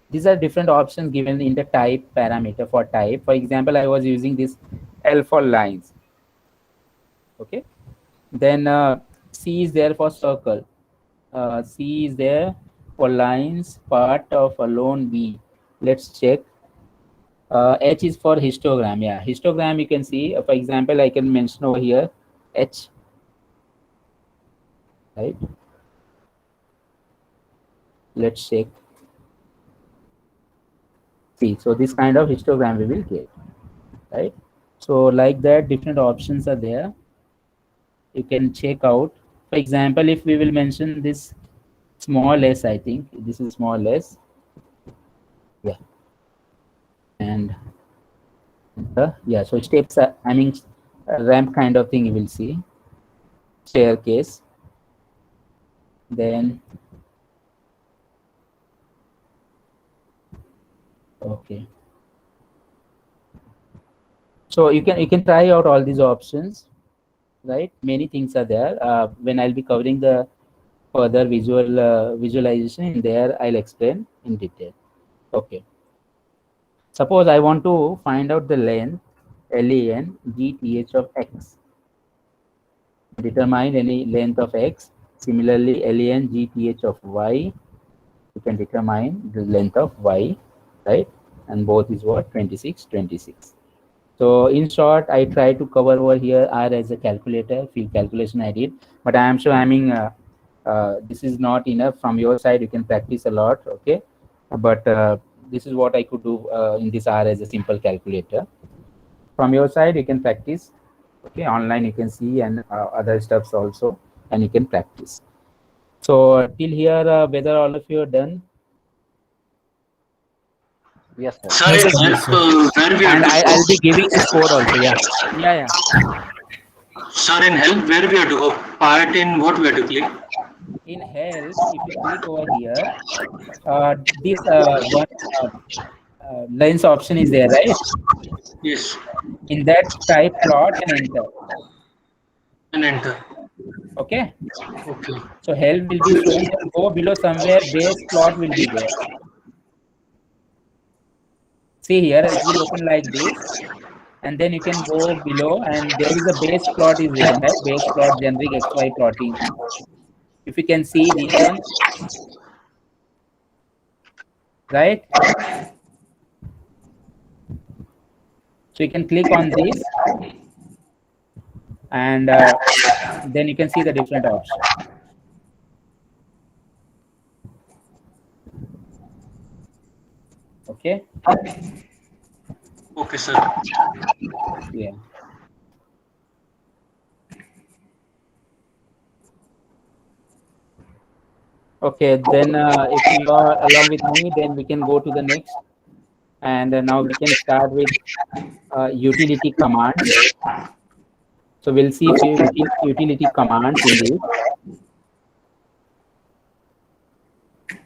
these are different options given in the type parameter for type. For example, I was using this L for lines. Okay. Then C is there for circle. C is there for lines, part of a lone B. Let's check. H is for histogram. Yeah, histogram you can see. For example, I can mention over here H. Right. Let's check. See, so this kind of histogram we will get. Right. So like that, different options are there. You can check out. For example, if we will mention this small s, I think this is small s. Yeah. And yeah, so steps are, I mean, a ramp kind of thing you will see. Staircase. Then okay. So you can try out all these options, right? Many things are there. When I'll be covering the further visualization in there, I'll explain in detail. Okay. Suppose I want to find out the length LEN GTH of X. Determine any length of X. Similarly, LEN GTH of Y. You can determine the length of Y, right? And both is what? 26, 26. So in short, I try to cover over here R as a calculator, field calculation I did, but I am sure I mean this is not enough from your side. You can practice a lot, okay? But this is what I could do in this R as a simple calculator. From your side, you can practice, okay? Online you can see and other stuffs also, and you can practice. So till here, whether all of you are done? Yes, sir. Sir, in help, where we and have to I'll be giving this code also. Yeah. Sir, in help, where we have to go? Part in what we have to click? In help, if you click over here, this one lens option is there, right? Yes. In that, type plot and enter. And enter. Okay. Okay. So help will be shown. Go below somewhere. Base plot will be there. See here, it will open like this, and then you can go below, and there is a base plot is there, right? Base plot generic XY plotting. If you can see this one, right? So you can click on this, and then you can see the different options. Okay. Okay, sir. Yeah. Okay, then if you are along with me, then we can go to the next. And now we can start with utility commands. So we'll see a few utility commands in this.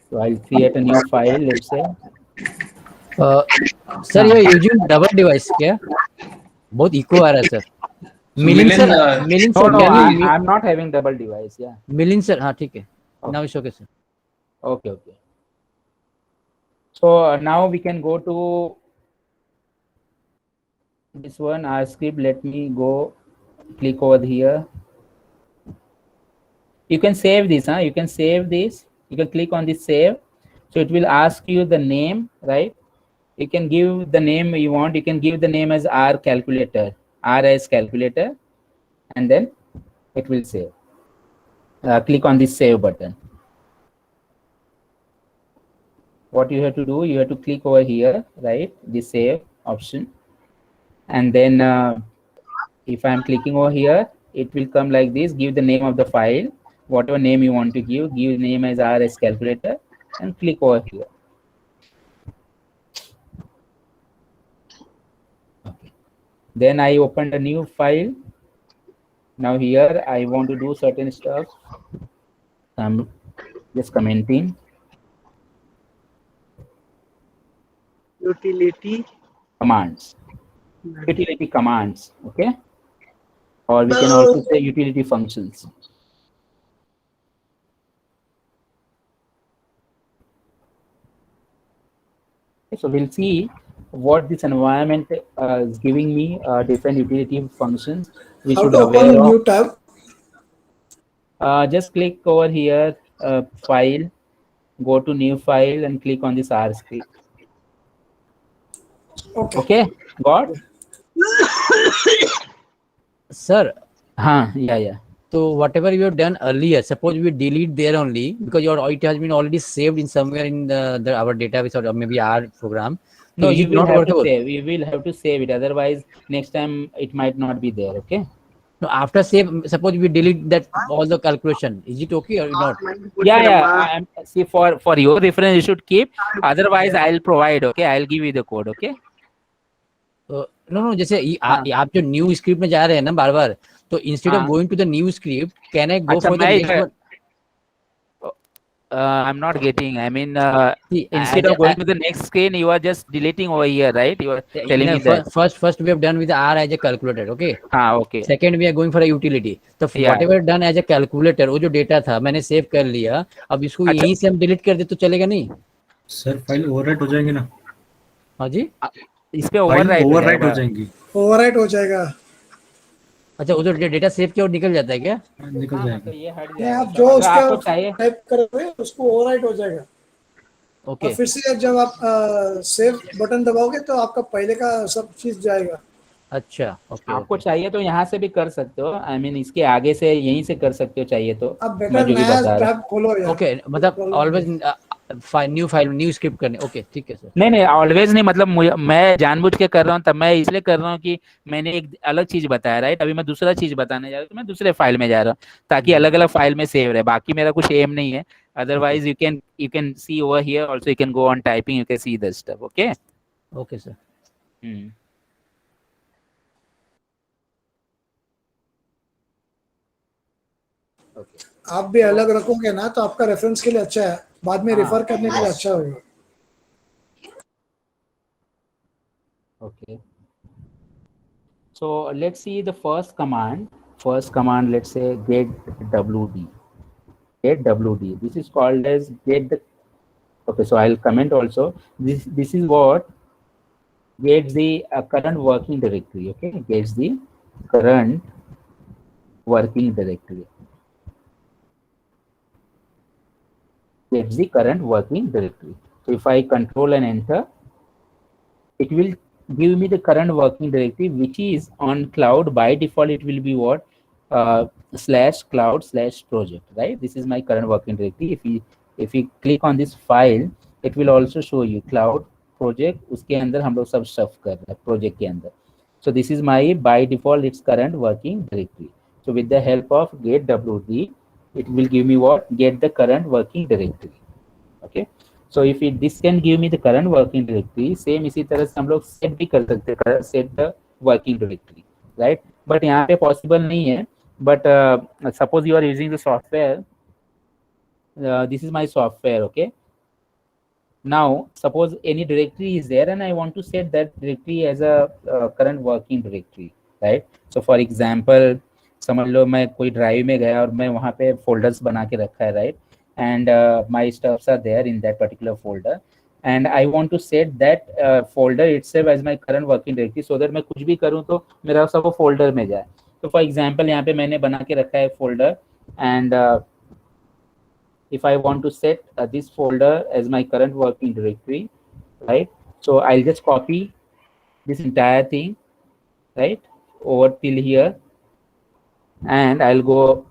So I'll create a new file, let's say. Sir, you're using double device, yeah? Both echo are sir. Milind sir, no, I'm not having double device, yeah. Milind sir, हाँ ठीक है. Now it's okay, sir. Okay, okay. So now we can go to this one, our script. Let me go click over here. You can save this, huh? You can save this. You can click on this save. So it will ask you the name, right? You can give the name you want. You can give the name as R calculator, R as calculator, and then it will save. Click on this save button. What you have to do, you have to click over here, right? The save option. And then if I'm clicking over here, it will come like this. Give the name of the file, whatever name you want to give name as R as calculator, and click over here. Okay. Then I opened a new file. Now here I want to do certain stuff. I'm just commenting. Utility commands. Utility commands, okay? Or we can also say utility functions. Okay, so we'll see what this environment is giving me, different utility functions. We How should to open a aware new of. tab? Just click over here, file, go to new file and click on this R script. Okay, got? Sir. Yeah. So whatever you have done earlier, suppose we delete there only because it has been already saved in somewhere in our database or maybe our program. No, is you it will not have workable? to save. You will have to save it. Otherwise, next time it might not be there. Okay. No, after save, suppose we delete that all the calculation. Is it okay or not? Yeah. See, for your reference, you should keep. Otherwise, I'll provide. Okay, I'll give you the code. Okay. No, जैसे आप जो new script में जा रहे हैं ना बार-बार, तो instead of going to the new script, can I go for the next one? I'm not getting. I mean, instead of going to the next screen, you are just deleting over here, right? You are telling me that. First we have done with R as a calculator, okay? Okay. Second we are going for a utility. So whatever done as a calculator, वो जो data था मैंने save कर लिया, अब इसको यहीं से हम डिलीट कर दे तो चलेगा नहीं? सर फाइल ओवरराइट हो जाएंगे ना? हाँ जी, इस पे ओवरराइट हो जाएंगी। ओवरराइट हो जाएगा। अच्छा, वो जो डेटा सेव किया वो निकल जाता है क्या? निकल जाएगा। तो ये हट जाएगा। आप जो उसका टाइप करोगे उसको ओवरराइट हो जाएगा। ओके। और फिर से जब आप सेव बटन दबाओगे तो आपका पहले का सब चीज जाएगा। अच्छा, ओके। आपको चाहिए तो यहाँ से भी कर सकते हो। I mean, इसके आगे से यहीं से कर सकते हो चाहिए तो। अब बेटर नया टैब खोलो यार। ओके, मतलब ऑलवेज न्यू स्क्रिप्ट करने। ओके, ठीक है सर। नहीं ऑलवेज नहीं, मतलब मैं जानबूझ के कर रहा हूँ, तब मैं इसलिए कर रहा हूँ कि मैंने एक अलग चीज बताया, राइट? अभी मैं दूसरा चीज बताने जा रहा हूँ, तो मैं दूसरे फाइल में जा रहा हूँ ताकि अलग अलग फाइल में सेव रहे। बाकी मेरा कुछ एम नहीं है। Otherwise you can see over here also, you can go on typing, you can see the stuff. Okay. Okay sir. Okay. आप भी अलग रखोगे ना तो आपका रेफरेंस के लिए अच्छा है, बाद में रेफर करने के लिए अच्छा होगा। Okay. So let's see the first command. First command, let's say get WD. Get WD. This is called as get the. Okay, so I'll comment also. This is what gets the current working directory. Okay, gets the current working directory. Gets the current working directory. So if I control and enter, it will give me the current working directory, which is on cloud. By default, it will be what /cloud/project, right? This is my current working directory. If you click on this file, it will also show you cloud project. उसके अंदर हम लोग सब stuff कर रहे हैं project के अंदर. So this is my by default its current working directory. So with the help of get WD, it will give me what get the current working directory. Okay. So if this can give me the current working directory, same इसी तरह से हम लोग set भी कर सकते हैं, set the working directory, right? But यहाँ पे possible नहीं है. But suppose you are using the software. This is my software. Okay. Now suppose any directory is there and I want to set that directory as a current working directory, right? So for example, समझ लो मैं कोई drive में गया और मैं वहाँ पे folders बना के रखा है, right? And my stuffs are there in that particular folder, and I want to set that folder itself as my current working directory, so that मैं कुछ भी करूँ तो मेरा सब वो folder में जाए. तो for example यहाँ पे मैंने बना के रखा है folder, and if I want to set this folder as my current working directory, right? So I'll just copy this entire thing, right, over till here, and I'll go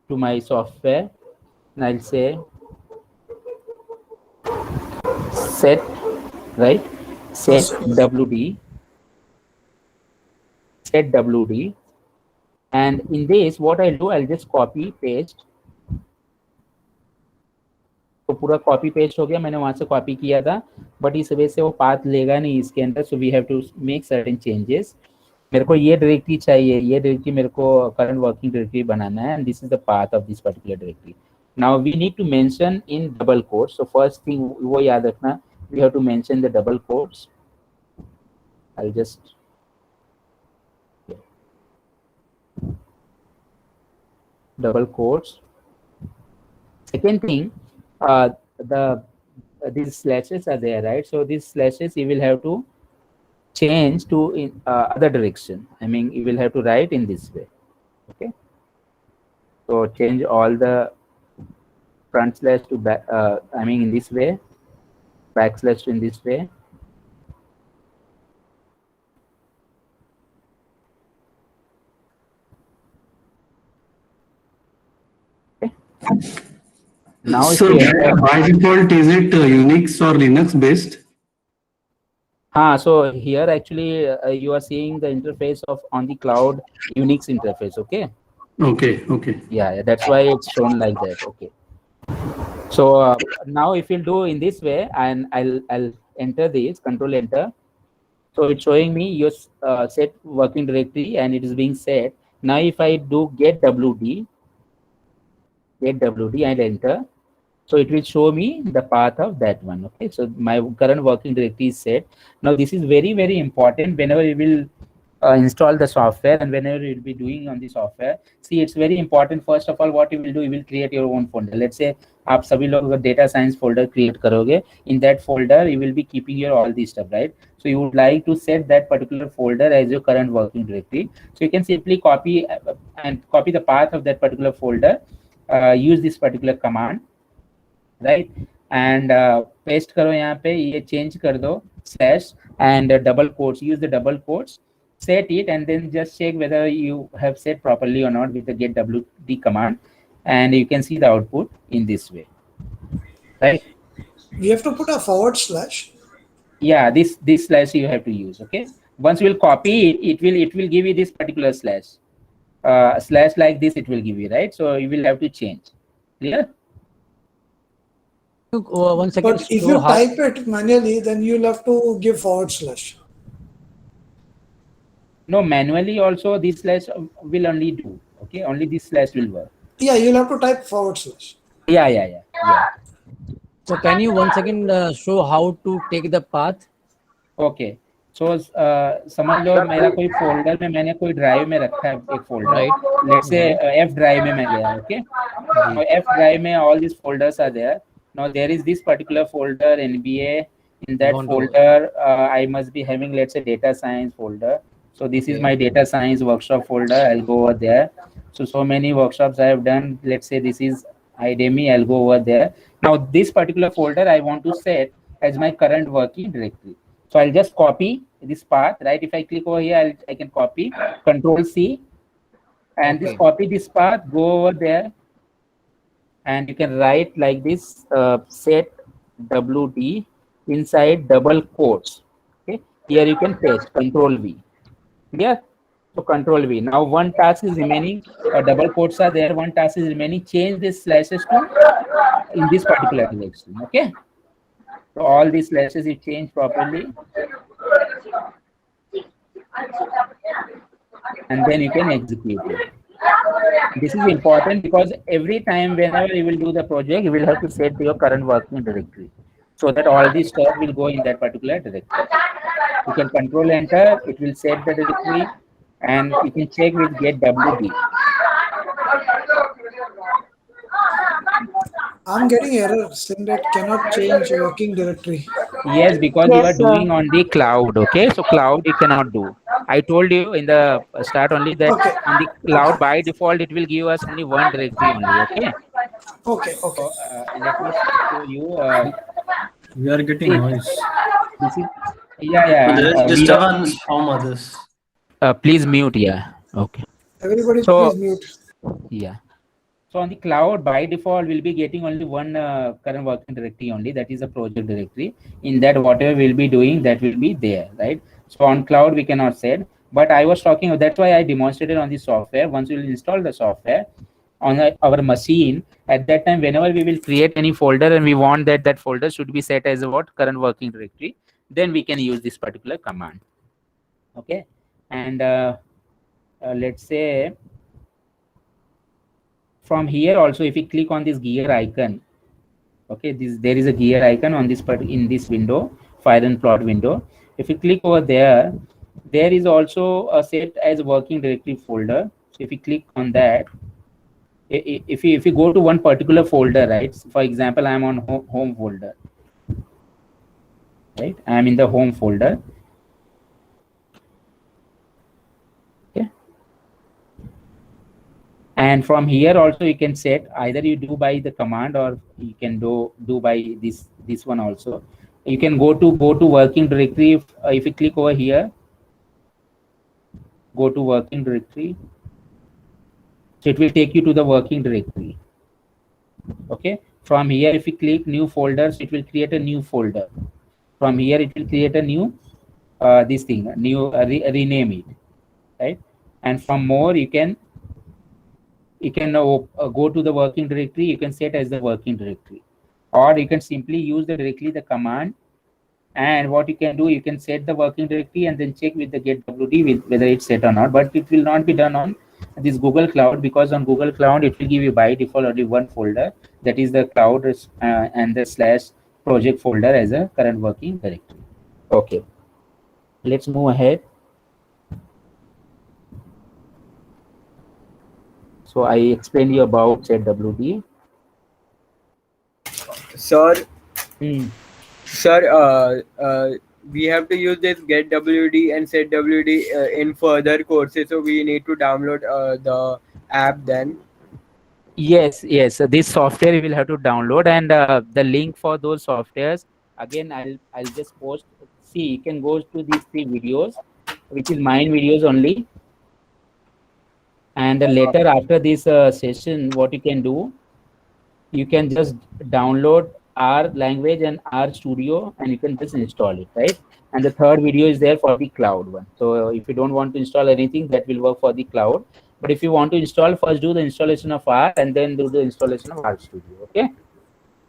to my software and I'll say set, right, set WD, and in this what I'll do, I'll just copy paste. तो पूरा copy paste हो गया, मैंने वहां से copy किया था, but इस वजह से वो पाथ लेगा नहीं इसके अंदर. So we have to make certain changes. मेरे को ये डायरेक्टरी चाहिए, ये डायरेक्टरी मेरे को करंट वर्किंग डायरेक्टरी बनाना है, and this is the path of this particular directory. Now we need to mention in double quote. So first thing वो याद रखना, we have to mention the double quotes. I'll just double quotes. Second thing, these slashes are there, right? So these slashes you will have to change to in other direction. I mean, you will have to write in this way. Okay. So change all the front slash to back. I mean, in this way, backslash in this way. Okay. Now, so by default, is it Unix or Linux based? So here actually you are seeing the interface of on the cloud Unix interface. Okay. Okay. Yeah, that's why it's shown like that. Okay. So now if you do in this way, and I'll enter this, control enter. So it's showing me your set working directory, and it is being set. Now if I do get WD and enter, so it will show me the path of that one. Okay, so my current working directory is set. Now this is very, very important whenever you will install the software and whenever you will be doing on the software. See, it's very important. First of all, what you will do, you will create your own folder. Let's say आप सभी लोग data science folder create करोगे. In that folder, you will be keeping your all this stuff, right? So you would like to set that particular folder as your current working directory. So you can simply copy the path of that particular folder. Use this particular command, right? And paste करो यहाँ पे, ये change कर दो slash and double quotes. Use the double quotes. Set it and then just check whether you have set properly or not with the get WD command, and you can see the output in this way, right? We have to put a forward slash. Yeah, this slash you have to use. Okay, once you will copy it, it will give you this particular slash. Slash like this it will give you, right? So you will have to change. Clear? 1 second. But if you type it manually, then you'll have to give forward slash. No, manually also this slash will only do. Okay, only this slash will work. Yeah, you'll have to type forward slash. Yeah. So can you once again show how to take the path? Okay. So समझ लो मेरा कोई folder में मैंने कोई drive में रखा है एक folder, right? Let's say F drive में मैं गया, okay? So F drive में all these folders are there. Now there is this particular folder NBA. In that folder, I must be having, let's say, data science folder. So this is my data science workshop folder. I'll go over there. So many workshops I have done. Let's say this is IDEMI. I'll go over there. Now this particular folder I want to set as my current working directory. So I'll just copy this path, right? If I click over here, I can copy, Control C, and this copy this path, go over there, and you can write like this, set WD inside double quotes. Okay, here you can paste Control V. Yeah, so Control V. Now one task is remaining, double quotes are there, one task is remaining. Change these slashes to in this particular direction. Okay, so all these slashes you change properly, and then you can execute it. This is important because every time whenever you will do the project, you will have to set your current working directory, so that all these stuff will go in that particular directory. You can Control Enter, it will set the directory, and you can check with get WD. I'm getting error saying that cannot change working directory. Yes, because you are doing on the cloud. Okay, so cloud you cannot do. I told you in the start only that on the cloud by default it will give us only one directory only. Okay. Okay. Let me show you. We are getting noise. This is, yeah. There is disturbance from others. Please mute. Yeah. Okay. Everybody, please mute. Yeah. So on the cloud, by default, we'll be getting only one current working directory only. That is a project directory. In that, whatever we'll be doing, that will be there, right? So on cloud, we cannot set. But I was talking, that's why I demonstrated on the software. Once we will install the software on our machine, at that time, whenever we will create any folder and we want that folder should be set as what current working directory, then we can use this particular command. Okay. And let's say, from here also, if you click on this gear icon, Okay, there is a gear icon on this part in this window, file and plot window. If you click over there, there is also a set as working directory folder. So if you click on that, if you go to one particular folder, right? For example, I'm on home folder, right? I'm in the home folder. Okay. And from here also you can set, either you do by the command or you can do by this one also. You can go to working directory. If you click over here, go to working directory. So it will take you to the working directory. Okay. From here, if you click new folders, it will create a new folder. From here, it will create a new this thing, new rename it, right? And from more, you can go to the working directory. You can set as the working directory, or you can simply use directly the command. And what you can do, you can set the working directory and then check with the get wd with whether it's set or not. But it will not be done on this Google Cloud, because on Google Cloud it will give you by default only one folder, that is the cloud and the / project folder as a current working directory. Okay, let's move ahead. So I explained you about setwd. Sir, we have to use this getwd and setwd in further courses, so we need to download the app then. Yes, this software you will have to download, and the link for those softwares, again, I'll just post. See, you can go to these 3 videos, which is mine videos only. And later after this session, what you can do, you can just download R language and R Studio, and you can just install it, right? And the 3rd video is there for the cloud one. So if you don't want to install anything, that will work for the cloud. But if you want to install, first do the installation of R and then do the installation of R Studio. Okay?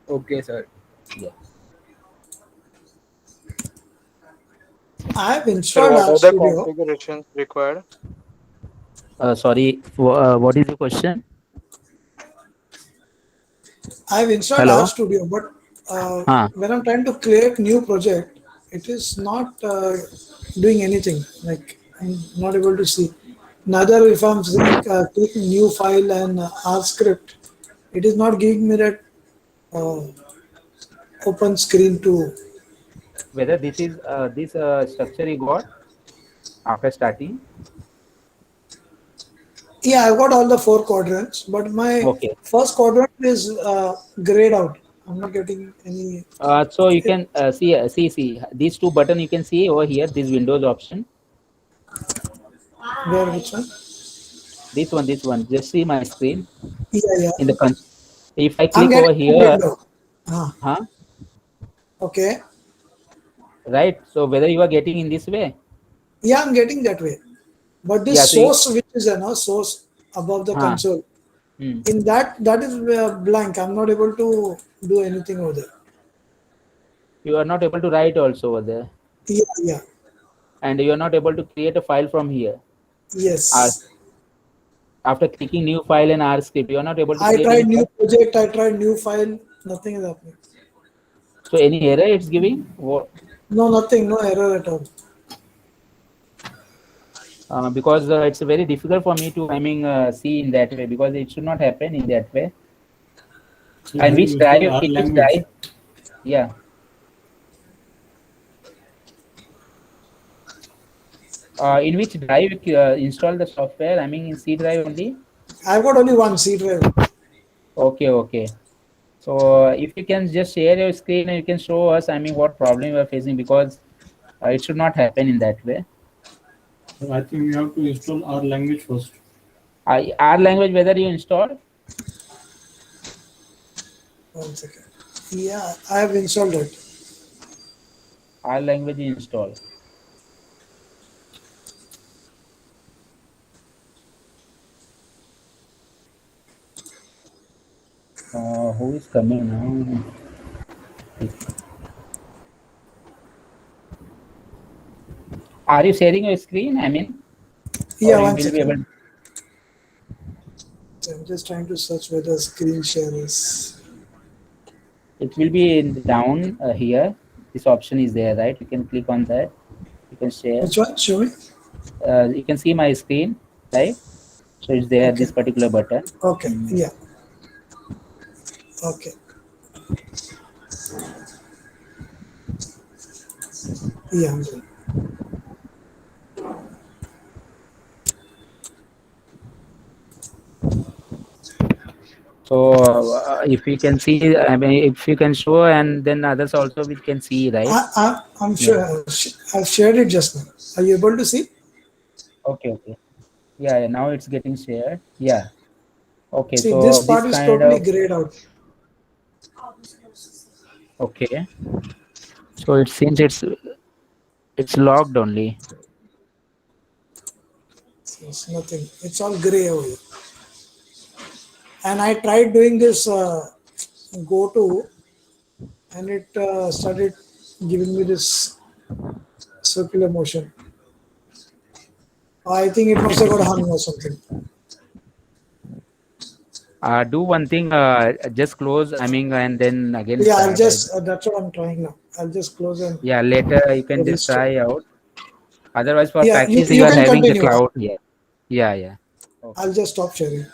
Okay, sir. Yeah. I have installed what R are the Studio. configurations required? Sorry, what is the question? I have installed R Studio, but when I'm trying to create new project, it is not doing anything. Like, I'm not able to see. Neither if I'm clicking new file and R script, it is not giving me that open screen to. Whether this is this structure you got after starting? Yeah, I've got all the 4 quadrants, but my first quadrant is grayed out. I'm not getting any. So you can see these 2 buttons you can see over here. This Windows option. Where, which one? This one. Just see my screen. Yeah. In the if I click over here. Okay. Right. So whether you are getting in this way. Yeah, I'm getting that way. But this source, which is source above the console, in that is blank. I'm not able to do anything over there. You are not able to write also over there. Yeah. And you are not able to create a file from here. Yes. After clicking new file and R script, you are not able to. I tried new project. I tried new file. Nothing is happening. So any error it's giving? What? No, nothing. No error at all. Because it's very difficult for me to see in that way, because it should not happen in that way. So and which drive? Which drive? Yeah. In which drive install the software? I mean, in C drive only? I've got only one C drive. Okay. So if you can just share your screen and you can show us, I mean, what problem you are facing, because it should not happen in that way. So I think you have to install R language first. R language, whether you install? 1 second. Yeah, I have installed it. R language install. Who is coming now? Are you sharing your screen? I mean, yeah, 1 second. I'm just trying to search where the screen share is. It will be in down here. This option is there, right? You can click on that. You can share. Which one? Show me. You can see my screen, right? So it's there, Okay. this particular button. Okay. Yeah. Okay. Yeah. I'm doing. So if you can see, I mean, if you can show, and then others also we can see, right? I'm sure I've shared it just now. Are you able to see? Okay, okay. Yeah, now it's getting shared. Yeah. Okay, See, so this part is kind totally of, grayed out. okay. So it seems it's logged only. It's nothing. It's all gray over here. And I tried doing this go to, and it started giving me this circular motion. I think it must have got hung or something. Do one thing, just close, I mean, and then again Yeah, I'll start. just, that's what I'm trying now. I'll just close and. Yeah, later you can just try out. Otherwise, for Yeah, practice, you you are can having the continue. cloud. Yeah. Yeah, yeah. Okay. I'll just stop sharing.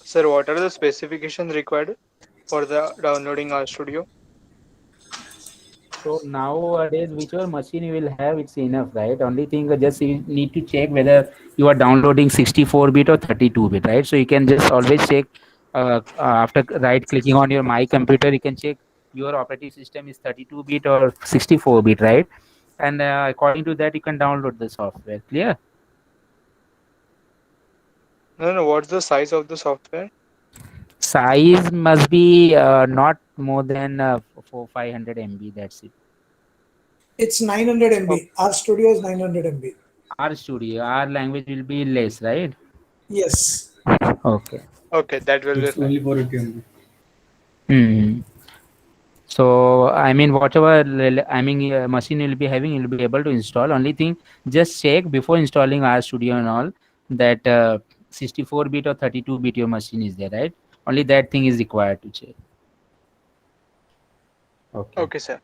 Sir, what are the specifications required for the downloading RStudio? So nowadays, whichever machine you will have, it's enough, right? Only thing, just you need to check whether you are downloading 64-bit or 32-bit, right? So you can just always check after right-clicking on your My Computer, you can check your operating system is 32-bit or 64-bit, right? And according to that, you can download the software. Clear? No, what's the size of the software? Size must be not more than 500 MB. That's it. It's 900 MB. RStudio is 900 MB. RStudio, our language will be less, right? Yes. Okay. Okay, that will be It's only for it. Hmm. So I mean, whatever machine you'll be having, you'll be able to install. Only thing, just check before installing RStudio and all that 64-bit or 32-bit your machine is there, right? Only that thing is required to check. Okay. Okay, sir.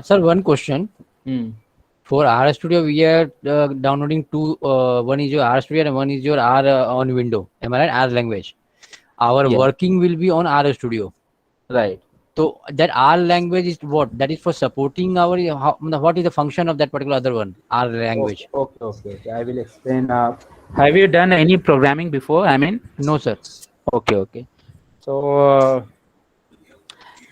Sir, one question. For RStudio, we are downloading two. One is your RStudio and one is your R on window. Am I right? R language. Our working will be on RStudio. Right. So that R language is what? That is for supporting our. What is the function of that particular other one? R language. Okay. I will explain. Have you done any programming before? I mean, no, sir. Okay. So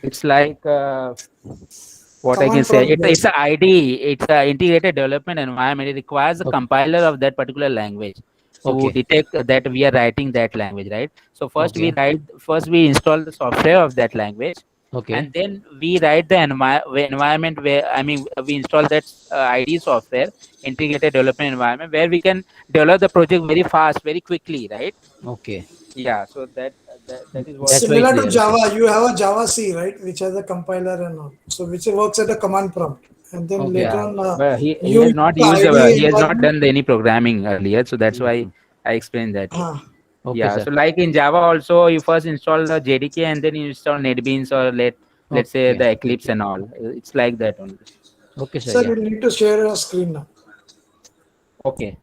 it's like what I can say. It's an IDE. It's an integrated development environment. It requires a compiler of that particular language to detect that we are writing that language, right? So first we install the software of that language. Okay. And then we write the environment where, I mean, we install that IDE software, integrated development environment, where we can develop the project very fast, very quickly, right? Okay. Yeah. So that is what. Similar to Java, you have a Java C, right, which has a compiler and all. So which works at a command prompt, and then later on, but he has not used he has not done any programming earlier, so that's why I explained that. Okay, yeah, sir. so like in Java also, you first install the JDK and then you install NetBeans or let's say the Eclipse and all. It's like that only. Okay, sir. Sir, you need to share your screen now. Okay.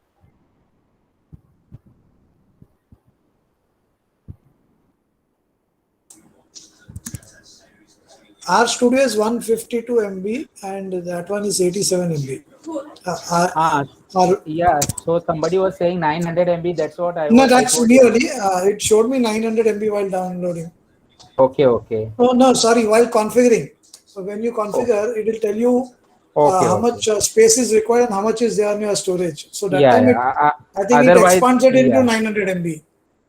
RStudio is 152 MB and that one is 87 MB. Yeah, so somebody was saying 900 MB. That's what I was. No, that's nearly. It showed me 900 MB while downloading. Okay. Oh, no, sorry, while configuring. So when you configure, it will tell you how much space is required and how much is there on your storage. So that time I think it expands it into 900 MB.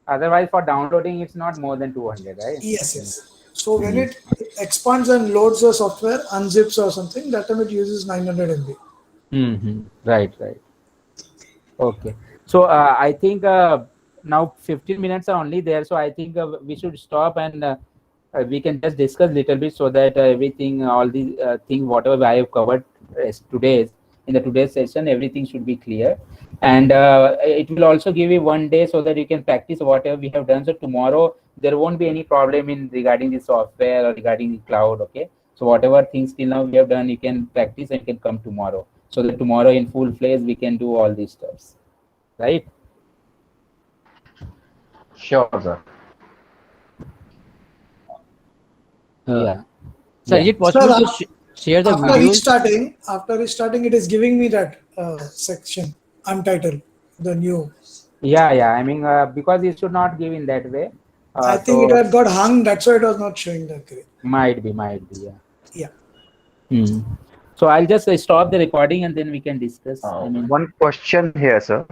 Otherwise, for downloading, it's not more than 200, right? Yes. So when it expands and loads the software, unzips or something, that time it uses 900 MB. Right. Okay. So I think now 15 minutes are only there. So I think we should stop and we can just discuss a little bit so that everything, all the thing, whatever I have covered today, in the today's session, everything should be clear. And it will also give you 1 day so that you can practice whatever we have done. So tomorrow there won't be any problem in regarding the software or regarding the cloud. Okay, so whatever things till now we have done, you can practice and you can come tomorrow, so that tomorrow in full fledged we can do all these steps, right? Sure, sir. Yeah. Sir, is it possible to share the after videos? After restarting, it is giving me that section untitled, the new. Yeah. I mean, because it should not give in that way. I think it had got hung. That's why it was not showing that great. Might be. Yeah. Yeah. So I'll just stop the recording and then we can discuss. One question here, sir.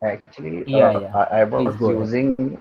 Actually, I was using